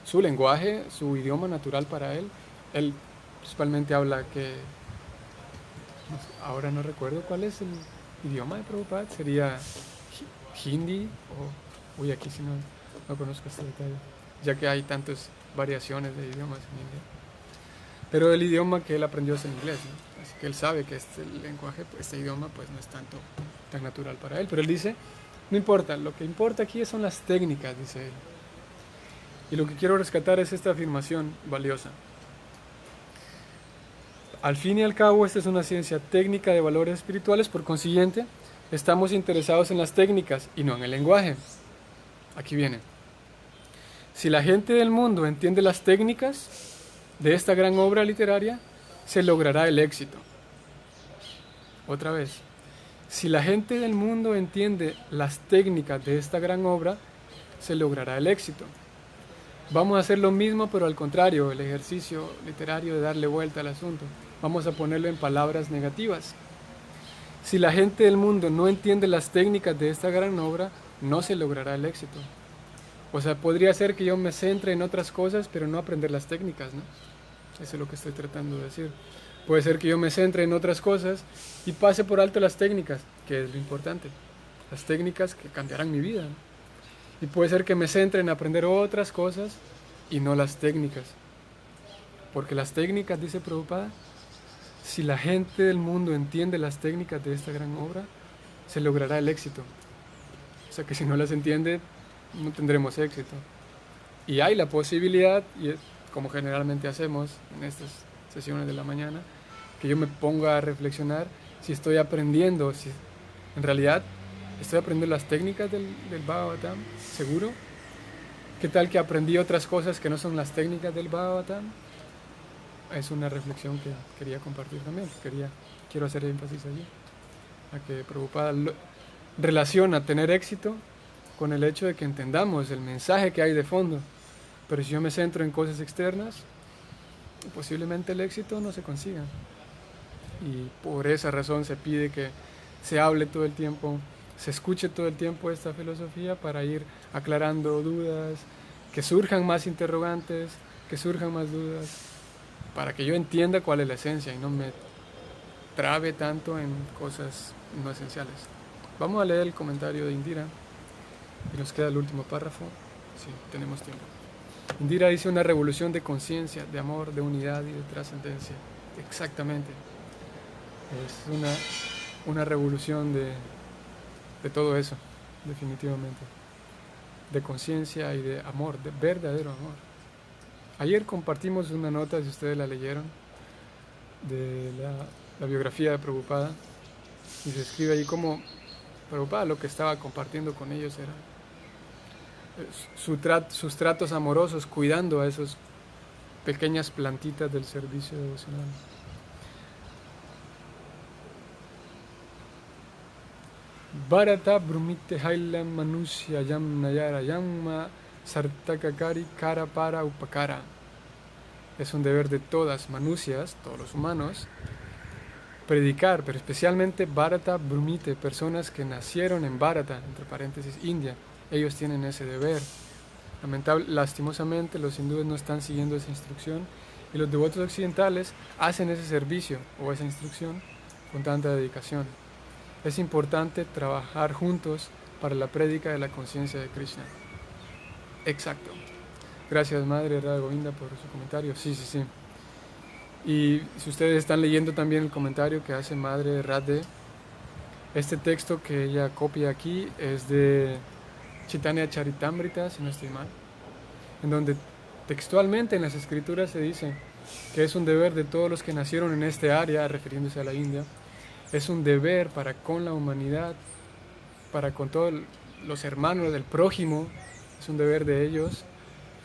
su idioma natural para él principalmente habla que, ahora no recuerdo cuál es el idioma de Prabhupada, sería Hindi o, aquí sí no conozco este detalle. ya que hay tantas variaciones de idiomas en India. Pero el idioma que él aprendió es el inglés, ¿no? Así que él sabe que este lenguaje, este idioma, pues no es tan natural para él. Pero él dice, no importa, lo que importa aquí son las técnicas, dice él. Y lo que quiero rescatar es esta afirmación valiosa. Al fin y al cabo, esta es una ciencia técnica de valores espirituales, por consiguiente, estamos interesados en las técnicas y no en el lenguaje. Aquí viene. Si la gente del mundo entiende las técnicas de esta gran obra literaria, se logrará el éxito. Otra vez. Si la gente del mundo entiende las técnicas de esta gran obra, se logrará el éxito. Vamos a hacer lo mismo, pero al contrario, el ejercicio literario de darle vuelta al asunto. Vamos a ponerlo en palabras negativas. Si la gente del mundo no entiende las técnicas de esta gran obra, no se logrará el éxito. O sea, podría ser que yo me centre en otras cosas, pero no aprender las técnicas, ¿no? Eso es lo que estoy tratando de decir. Puede ser que yo me centre en otras cosas y pase por alto las técnicas, que es lo importante. Las técnicas que cambiarán mi vida, ¿no? Y puede ser que me centre en aprender otras cosas y no las técnicas. Porque las técnicas, dice Prabhupada, si la gente del mundo entiende las técnicas de esta gran obra, se logrará el éxito. O sea que si no las entiende, no tendremos éxito. Y hay la posibilidad, y como generalmente hacemos en estas sesiones de la mañana, que yo me ponga a reflexionar si estoy aprendiendo, si en realidad estoy aprendiendo las técnicas del Bhagavatam, seguro. ¿Qué tal que aprendí otras cosas que no son las técnicas del Bhagavatam? Es una reflexión que quería compartir también. Quiero hacer énfasis allí, a que Prabhupada relaciona tener éxito con el hecho de que entendamos el mensaje que hay de fondo. Pero si yo me centro en cosas externas, posiblemente el éxito no se consiga. Y por esa razón se pide que se hable todo el tiempo, se escuche todo el tiempo esta filosofía para ir aclarando dudas, que surjan más interrogantes, que surjan más dudas, para que yo entienda cuál es la esencia y no me trabe tanto en cosas no esenciales. Vamos a leer el comentario de Indira y nos queda el último párrafo, si tenemos tiempo. Indira dice una revolución de conciencia, de amor, de unidad y de trascendencia. Exactamente. Es una revolución de todo eso, definitivamente. De conciencia y de amor, de verdadero amor. Ayer compartimos una nota, si ustedes la leyeron, de la biografía de Prabhupada, y se escribe ahí como Prabhupada lo que estaba compartiendo con ellos era sus tratos amorosos, cuidando a esas pequeñas plantitas del servicio devocional. Bharata brumite hailam manusya yam nayara yamma sartakakari kara para upakara. Es un deber de todas manusias, todos los humanos, predicar, pero especialmente Bharata brumite, personas que nacieron en Bharata, entre paréntesis India. Ellos tienen ese deber. Lastimosamente los hindúes no están siguiendo esa instrucción y los devotos occidentales hacen ese servicio o esa instrucción con tanta dedicación. Es importante trabajar juntos para la prédica de la conciencia de Krishna. Exacto. Gracias, Madre Radha Govinda, por su comentario. Sí. Y si ustedes están leyendo también el comentario que hace Madre Radha, este texto que ella copia aquí es de Chaitanya Charitamrita, si no estoy mal, en donde textualmente en las escrituras se dice que es un deber de todos los que nacieron en este área, refiriéndose a la India, es un deber para con la humanidad, para con todos los hermanos del prójimo, es un deber de ellos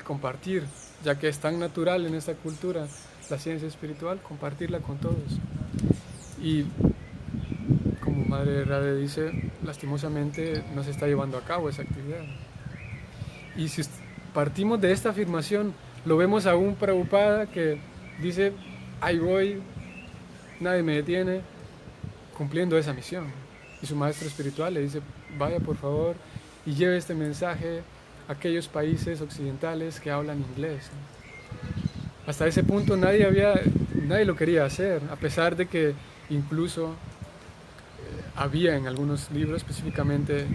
compartir, ya que es tan natural en esta cultura la ciencia espiritual, compartirla con todos. Y como Madre Radha dice, lastimosamente no se está llevando a cabo esa actividad. Y si partimos de esta afirmación, lo vemos a un Prabhupada que dice, ahí voy, nadie me detiene, cumpliendo esa misión. Y su maestro espiritual le dice, vaya por favor y lleve este mensaje a aquellos países occidentales que hablan inglés. Hasta ese punto nadie lo quería hacer, a pesar de que incluso había en algunos libros, específicamente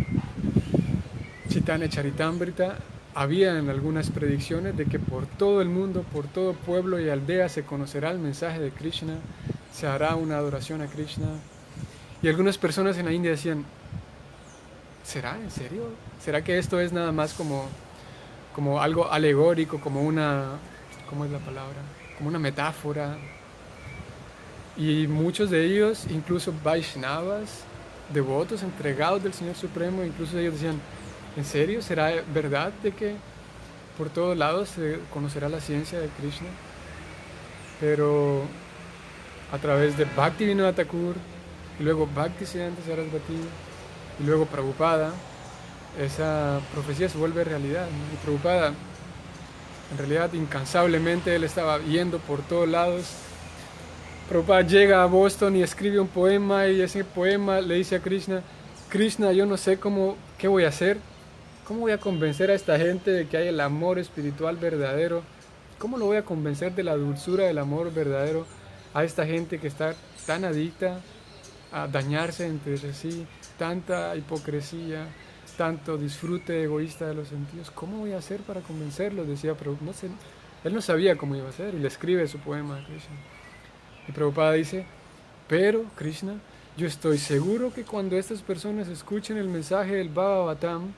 Chaitanya Charitamrita, habían algunas predicciones de que por todo el mundo, por todo pueblo y aldea se conocerá el mensaje de Krishna, se hará una adoración a Krishna. Y algunas personas en la India decían, ¿será en serio? ¿Será que esto es nada más como algo alegórico, como una, ¿cómo es la palabra? Como una metáfora? Y muchos de ellos, incluso Vaishnavas, devotos, entregados del Señor Supremo, incluso ellos decían, ¿en serio? ¿Será verdad de que por todos lados se conocerá la ciencia de Krishna? Pero a través de Bhaktivinoda Thakur, y luego Bhaktisiddhanta Sarasvati, y luego Prabhupada, esa profecía se vuelve realidad, ¿no? Y Prabhupada, en realidad, incansablemente, él estaba yendo por todos lados. Prabhupada llega a Boston y escribe un poema, y ese poema le dice a Krishna, Krishna, yo no sé qué voy a hacer, cómo voy a convencer a esta gente de que hay el amor espiritual verdadero, cómo lo voy a convencer de la dulzura del amor verdadero a esta gente que está tan adicta a dañarse entre sí, tanta hipocresía, tanto disfrute egoísta de los sentidos. ¿Cómo voy a hacer para convencerlos? Decía, pero no sé, él no sabía cómo iba a hacer y le escribe su poema a Krishna. Y Prabhupada dice, pero Krishna, yo estoy seguro que cuando estas personas escuchen el mensaje del Bhagavatam,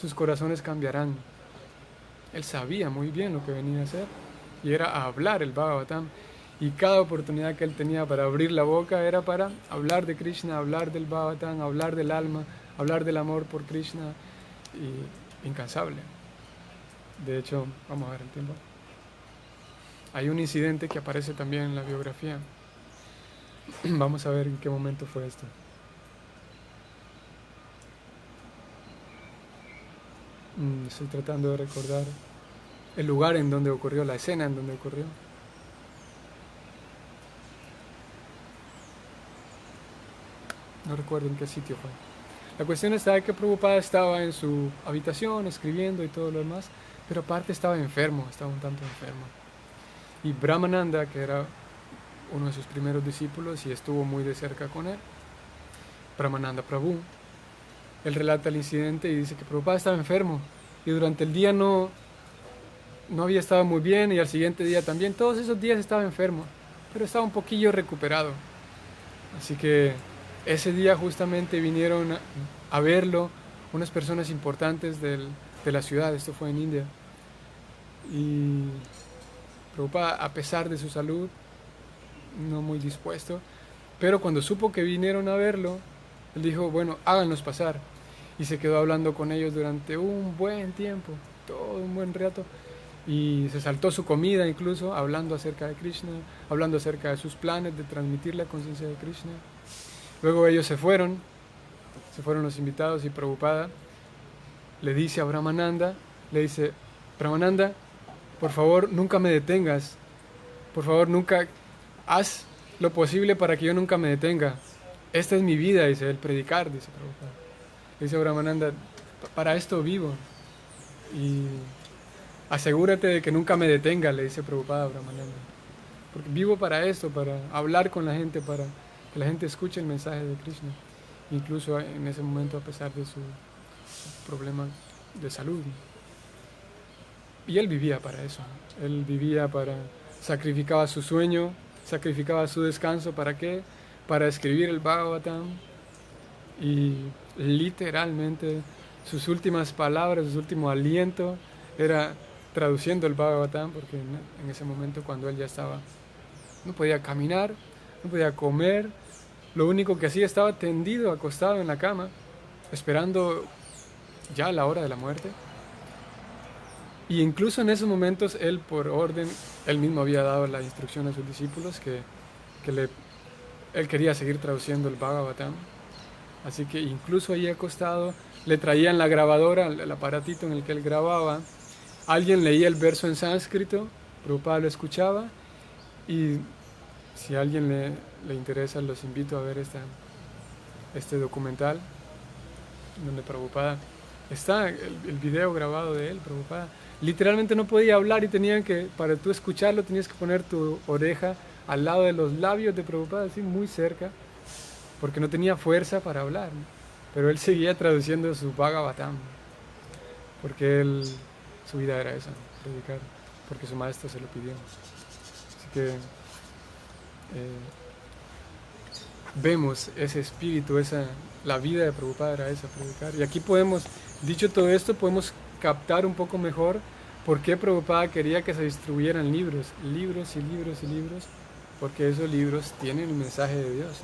sus corazones cambiarán. Él sabía muy bien lo que venía a hacer y era a hablar el Bhagavatam. Y cada oportunidad que él tenía para abrir la boca era para hablar de Krishna, hablar del Bhagavatam, hablar del alma, hablar del amor por Krishna, y incansable. De hecho, vamos a ver el tiempo. Hay un incidente que aparece también en la biografía. Vamos a ver en qué momento fue esto. Estoy tratando de recordar el lugar en donde ocurrió, la escena en donde ocurrió. No recuerdo en qué sitio fue. La cuestión está que Prabhupada estaba en su habitación escribiendo y todo lo demás, pero aparte estaba enfermo, estaba un tanto enfermo. Y Brahmananda, que era uno de sus primeros discípulos y estuvo muy de cerca con él, Brahmananda Prabhu, él relata el incidente y dice que Prabhupada estaba enfermo y durante el día no había estado muy bien y al siguiente día también, todos esos días estaba enfermo, pero estaba un poquillo recuperado. Así que ese día justamente vinieron a verlo unas personas importantes de la ciudad, esto fue en India. Y Prabhupada, a pesar de su salud, no muy dispuesto, pero cuando supo que vinieron a verlo, él dijo, bueno, háganlos pasar. Y se quedó hablando con ellos durante un buen tiempo, todo un buen rato. Y se saltó su comida incluso, hablando acerca de Krishna, hablando acerca de sus planes de transmitir la conciencia de Krishna. Luego ellos se fueron los invitados y Prabhupada le dice a Brahmananda, le dice, Brahmananda, por favor nunca me detengas, por favor nunca, haz lo posible para que yo nunca me detenga. Esta es mi vida, dice, el predicar, dice Prabhupada. Dice Brahmananda, para esto vivo y asegúrate de que nunca me detenga, le dice Prabhupada a Brahmananda. Porque vivo para esto, para hablar con la gente, para que la gente escuche el mensaje de Krishna. Incluso en ese momento, a pesar de su problema de salud. Y él vivía para eso. Él vivía para, sacrificaba su sueño, sacrificaba su descanso, ¿para qué? Para escribir el Bhagavatam. Y literalmente sus últimas palabras, su último aliento era traduciendo el Bhagavatam, porque en ese momento cuando él ya estaba, no podía caminar, no podía comer, lo único que hacía estaba tendido, acostado en la cama, esperando ya la hora de la muerte. Y incluso en esos momentos él, por orden, él mismo había dado la instrucción a sus discípulos que él quería seguir traduciendo el Bhagavatam. Así que incluso ahí acostado le traían la grabadora, el aparatito en el que él grababa. Alguien leía el verso en sánscrito, Prabhupada lo escuchaba. Y si a alguien le interesa, los invito a ver este documental donde Prabhupada está, el video grabado de él. Prabhupada literalmente no podía hablar y para tú escucharlo tenías que poner tu oreja al lado de los labios de Prabhupada, así muy cerca, porque no tenía fuerza para hablar, ¿no? Pero él seguía traduciendo su Bhagavatam, porque él su vida era esa, predicar, porque su maestro se lo pidió. Así que vemos ese espíritu, la vida de Prabhupada era esa, predicar. Y aquí podemos, dicho todo esto, podemos captar un poco mejor por qué Prabhupada quería que se distribuyeran libros, libros y libros y libros, porque esos libros tienen el mensaje de Dios.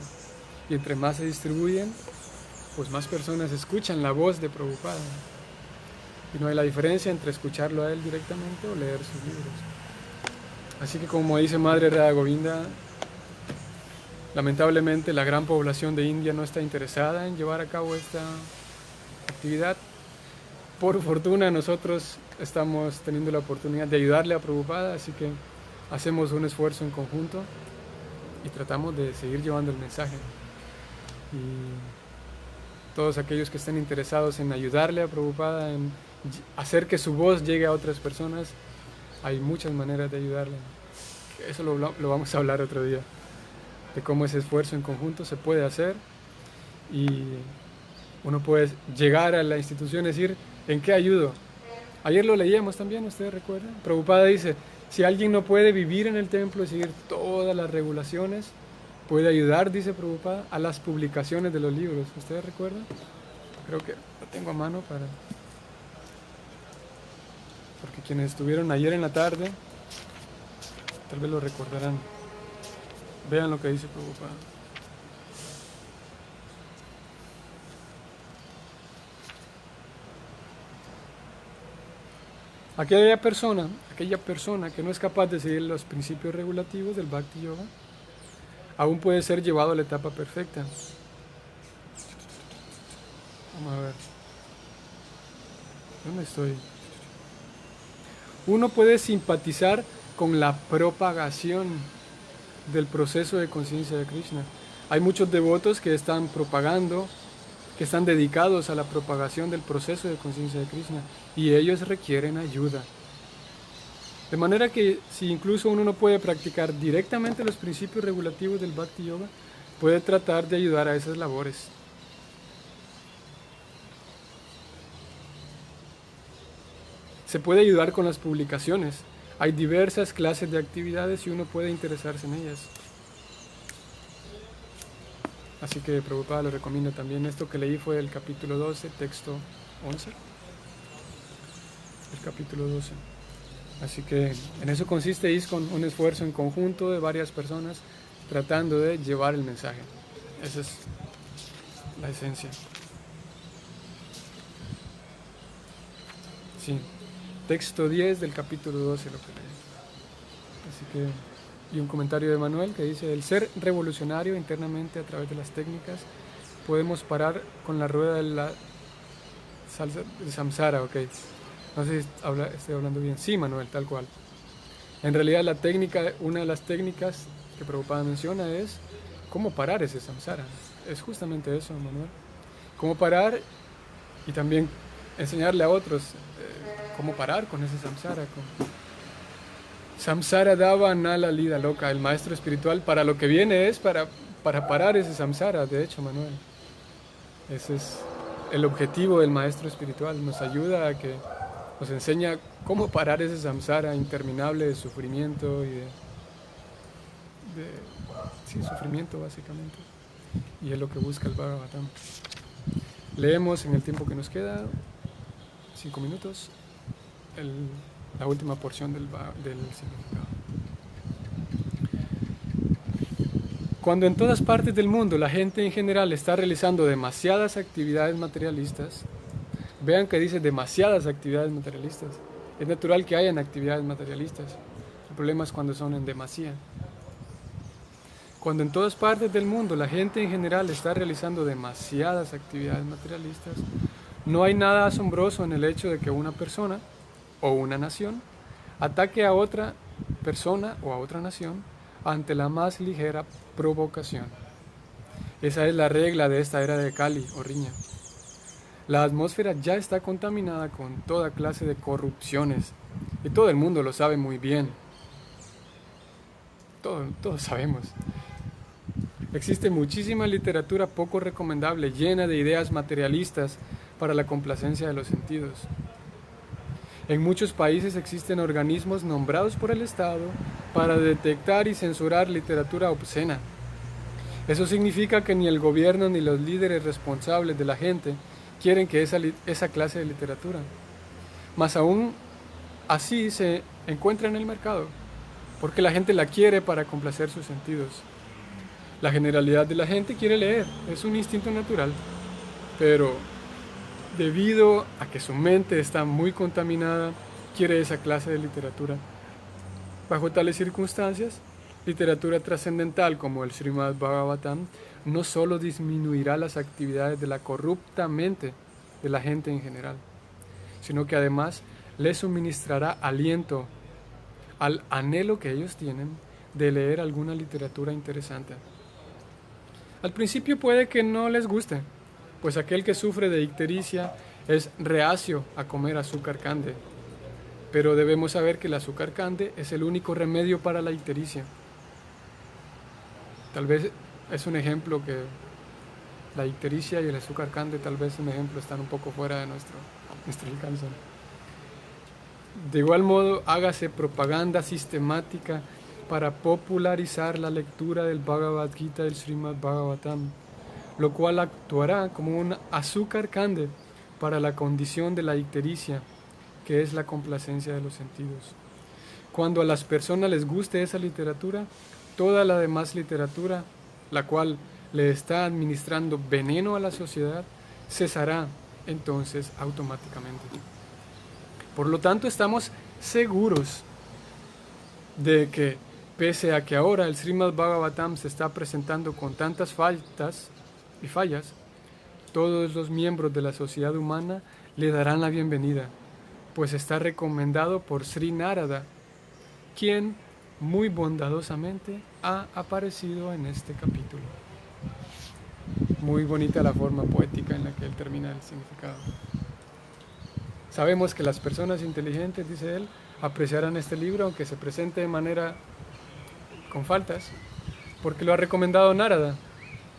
Y entre más se distribuyen, pues más personas escuchan la voz de Prabhupada. Y no hay la diferencia entre escucharlo a él directamente o leer sus libros. Así que como dice Madre Radha Govinda, lamentablemente la gran población de India no está interesada en llevar a cabo esta actividad. Por fortuna nosotros estamos teniendo la oportunidad de ayudarle a Prabhupada, así que hacemos un esfuerzo en conjunto y tratamos de seguir llevando el mensaje. Y todos aquellos que estén interesados en ayudarle a Prabhupada, en hacer que su voz llegue a otras personas, hay muchas maneras de ayudarle. Eso lo vamos a hablar otro día, de cómo ese esfuerzo en conjunto se puede hacer y uno puede llegar a la institución y decir, ¿en qué ayudo? Ayer lo leíamos también, ¿ustedes recuerdan? Prabhupada dice, si alguien no puede vivir en el templo y seguir todas las regulaciones, puede ayudar, dice Prabhupada, a las publicaciones de los libros. ¿Ustedes recuerdan? Creo que lo tengo a mano porque quienes estuvieron ayer en la tarde, tal vez lo recordarán. Vean lo que dice Prabhupada. Aquella persona que no es capaz de seguir los principios regulativos del Bhakti Yoga, aún puede ser llevado a la etapa perfecta. Vamos a ver. ¿Dónde estoy? Uno puede simpatizar con la propagación del proceso de conciencia de Krishna. Hay muchos devotos que están propagando, que están dedicados a la propagación del proceso de conciencia de Krishna, y ellos requieren ayuda. De manera que si incluso uno no puede practicar directamente los principios regulativos del Bhakti Yoga, puede tratar de ayudar a esas labores. Se puede ayudar con las publicaciones. Hay diversas clases de actividades y uno puede interesarse en ellas. Así que Prabhupada le recomienda también. Esto que leí fue el capítulo 12, texto 11. El capítulo 12. Así que en eso consiste ISKCON, un esfuerzo en conjunto de varias personas tratando de llevar el mensaje. Esa es la esencia. Sí, texto 10 del capítulo 12 lo que leí. Así que, y un comentario de Manuel que dice, el ser revolucionario internamente a través de las técnicas, podemos parar con la rueda de la samsara, ok. No sé si estoy hablando bien. Sí, Manuel, tal cual. En realidad una de las técnicas que Prabhupada menciona es cómo parar ese samsara. Es justamente eso, Manuel. Cómo parar y también enseñarle a otros cómo parar con ese samsara. Samsara dava nala lida loca. El maestro espiritual para lo que viene es para parar ese samsara, de hecho, Manuel. Ese es el objetivo del maestro espiritual. Nos ayuda a que nos enseña cómo parar ese samsara interminable de sufrimiento y sí, sufrimiento básicamente. Y es lo que busca el Bhagavatam. Leemos en el tiempo que nos queda, 5 minutos, la última porción del significado. Cuando en todas partes del mundo la gente en general está realizando demasiadas actividades materialistas, vean que dice demasiadas actividades materialistas. Es natural que hayan actividades materialistas. El problema es cuando son en demasía. Cuando en todas partes del mundo la gente en general está realizando demasiadas actividades materialistas, no hay nada asombroso en el hecho de que una persona o una nación ataque a otra persona o a otra nación ante la más ligera provocación. Esa es la regla de esta era de Kali o riña. La atmósfera ya está contaminada con toda clase de corrupciones y todo el mundo lo sabe muy bien. Todos sabemos. Existe muchísima literatura poco recomendable, llena de ideas materialistas para la complacencia de los sentidos. En muchos países existen organismos nombrados por el Estado para detectar y censurar literatura obscena. Eso significa que ni el gobierno ni los líderes responsables de la gente quieren que esa clase de literatura. Más aún, así se encuentra en el mercado, porque la gente la quiere para complacer sus sentidos. La generalidad de la gente quiere leer, es un instinto natural, pero debido a que su mente está muy contaminada, quiere esa clase de literatura. Bajo tales circunstancias, literatura trascendental como el Srimad Bhagavatam no solo disminuirá las actividades de la corrupta mente de la gente en general, sino que además les suministrará aliento al anhelo que ellos tienen de leer alguna literatura interesante. Al principio puede que no les guste, pues aquel que sufre de ictericia es reacio a comer azúcar cande, pero debemos saber que el azúcar cande es el único remedio para la ictericia. Tal vez es un ejemplo que la ictericia y el azúcar cande tal vez un ejemplo están un poco fuera de nuestro alcance. De igual modo, hágase propaganda sistemática para popularizar la lectura del Bhagavad Gita del Srimad Bhagavatam, lo cual actuará como un azúcar cande para la condición de la ictericia, que es la complacencia de los sentidos. Cuando a las personas les guste esa literatura, toda la demás literatura, la cual le está administrando veneno a la sociedad, cesará entonces automáticamente. Por lo tanto, estamos seguros de que, pese a que ahora el Srimad Bhagavatam se está presentando con tantas faltas y fallas, todos los miembros de la sociedad humana le darán la bienvenida, pues está recomendado por Sri Narada, quien muy bondadosamente ha aparecido en este capítulo. Muy bonita la forma poética en la que él termina el significado. Sabemos que las personas inteligentes, dice él, apreciarán este libro aunque se presente de manera con faltas, porque lo ha recomendado Narada,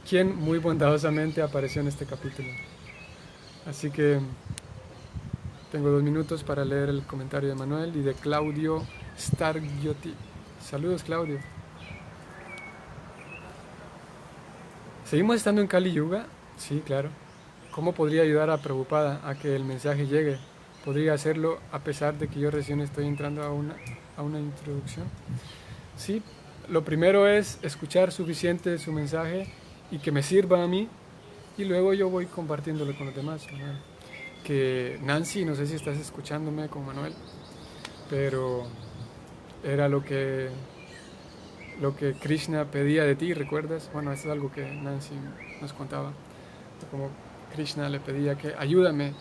quien muy bondadosamente apareció en este capítulo. Así que tengo 2 minutos para leer el comentario de Manuel y de Claudio Stargiotti. Saludos, Claudio. ¿Seguimos estando en Kali Yuga? Sí, claro. ¿Cómo podría ayudar a Prabhupada a que el mensaje llegue? ¿Podría hacerlo a pesar de que yo recién estoy entrando a una introducción? Sí, lo primero es escuchar suficiente su mensaje y que me sirva a mí, y luego yo voy compartiéndolo con los demás, Manuel. Que Nancy, no sé si estás escuchándome con Manuel, pero era lo que Krishna pedía de ti, ¿recuerdas? Bueno, eso es algo que Nancy nos contaba, como Krishna le pedía que ayúdame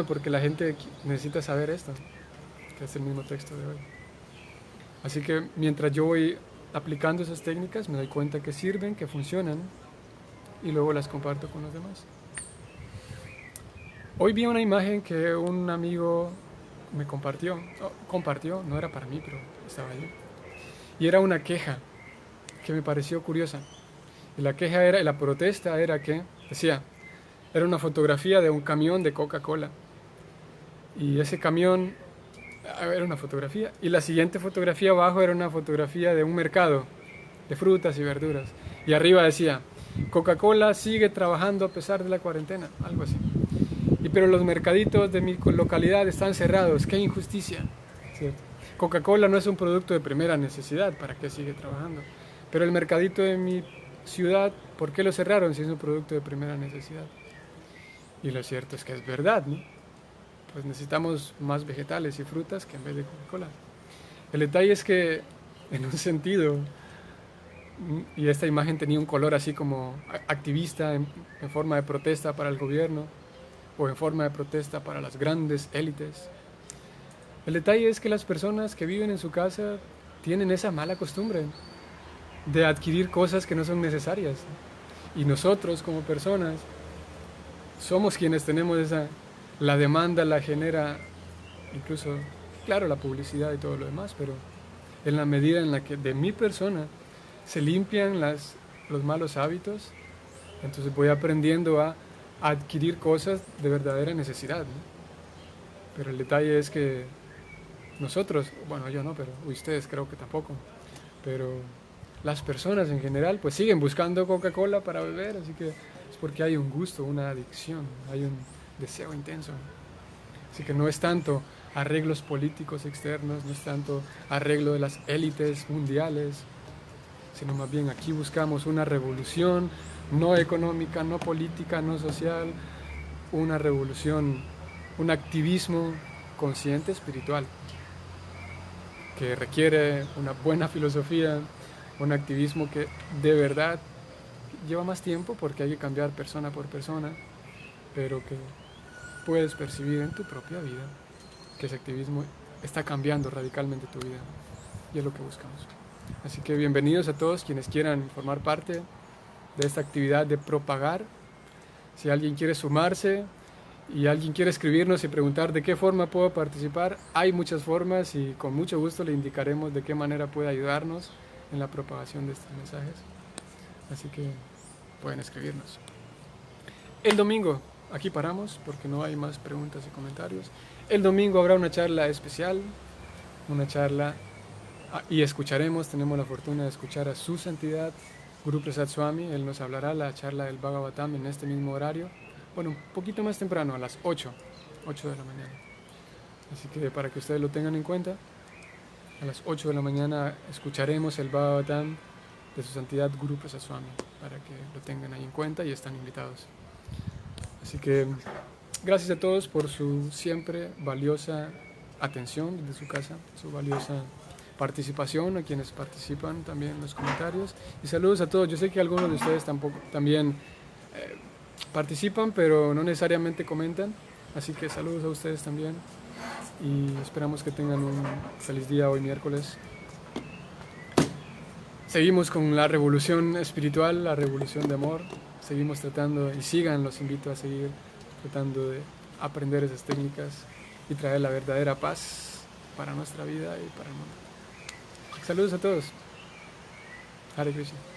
porque la gente necesita saber esto, que es el mismo texto de hoy. Así que mientras yo voy aplicando esas técnicas, me doy cuenta que sirven, que funcionan, y luego las comparto con los demás. Hoy vi una imagen que un amigo me compartió, no era para mí, pero estaba allí. Y era una queja que me pareció curiosa. Y la protesta era que, decía, era una fotografía de un camión de Coca-Cola. Y ese camión era una fotografía. Y la siguiente fotografía abajo era una fotografía de un mercado de frutas y verduras. Y arriba decía, Coca-Cola sigue trabajando a pesar de la cuarentena, algo así. Pero los mercaditos de mi localidad están cerrados, qué injusticia. ¿Cierto? Coca-Cola no es un producto de primera necesidad, ¿para qué sigue trabajando? Pero el mercadito de mi ciudad, ¿por qué lo cerraron si es un producto de primera necesidad? Y lo cierto es que es verdad, ¿no? Pues necesitamos más vegetales y frutas que en vez de Coca-Cola. El detalle es que, en un sentido, y esta imagen tenía un color así como activista en forma de protesta para el gobierno, o en forma de protesta para las grandes élites. El detalle es que las personas que viven en su casa tienen esa mala costumbre de adquirir cosas que no son necesarias. Y nosotros como personas somos quienes tenemos la demanda la genera incluso, claro, la publicidad y todo lo demás, pero en la medida en la que de mi persona se limpian los malos hábitos, entonces voy aprendiendo a adquirir cosas de verdadera necesidad, ¿no? Pero el detalle es que nosotros, bueno, yo no, pero ustedes creo que tampoco, pero las personas en general pues siguen buscando Coca-Cola para beber, así que es porque hay un gusto, una adicción, hay un deseo intenso. Así que no es tanto arreglos políticos externos, no es tanto arreglo de las élites mundiales, sino más bien aquí buscamos una revolución no económica, no política, no social, una revolución, un activismo consciente espiritual que requiere una buena filosofía, un activismo que de verdad lleva más tiempo porque hay que cambiar persona por persona, pero que puedes percibir en tu propia vida que ese activismo está cambiando radicalmente tu vida y es lo que buscamos. Así que bienvenidos a todos quienes quieran formar parte de esta actividad de propagar. Si alguien quiere sumarse y alguien quiere escribirnos y preguntar de qué forma puedo participar, hay muchas formas y con mucho gusto le indicaremos de qué manera puede ayudarnos en la propagación de estos mensajes. Así que pueden escribirnos. El domingo, aquí paramos porque no hay más preguntas y comentarios. El domingo habrá una charla especial, una charla y escucharemos, tenemos la fortuna de escuchar a su santidad Guru Prasad Swami. Él nos hablará la charla del Bhagavatam en este mismo horario, bueno, un poquito más temprano, a las 8 de la mañana. Así que para que ustedes lo tengan en cuenta, a las 8 de la mañana escucharemos el Bhagavatam de su santidad Guru Prasad Swami, para que lo tengan ahí en cuenta y están invitados. Así que gracias a todos por su siempre valiosa atención desde su casa, su valiosa participación, a quienes participan también en los comentarios, y saludos a todos. Yo sé que algunos de ustedes también participan, pero no necesariamente comentan, así que saludos a ustedes también y esperamos que tengan un feliz día hoy miércoles. Seguimos con la revolución espiritual, la revolución de amor, seguimos tratando, y sigan, los invito a seguir tratando de aprender esas técnicas y traer la verdadera paz para nuestra vida y para el mundo. Saludos a todos. Hare Krishna.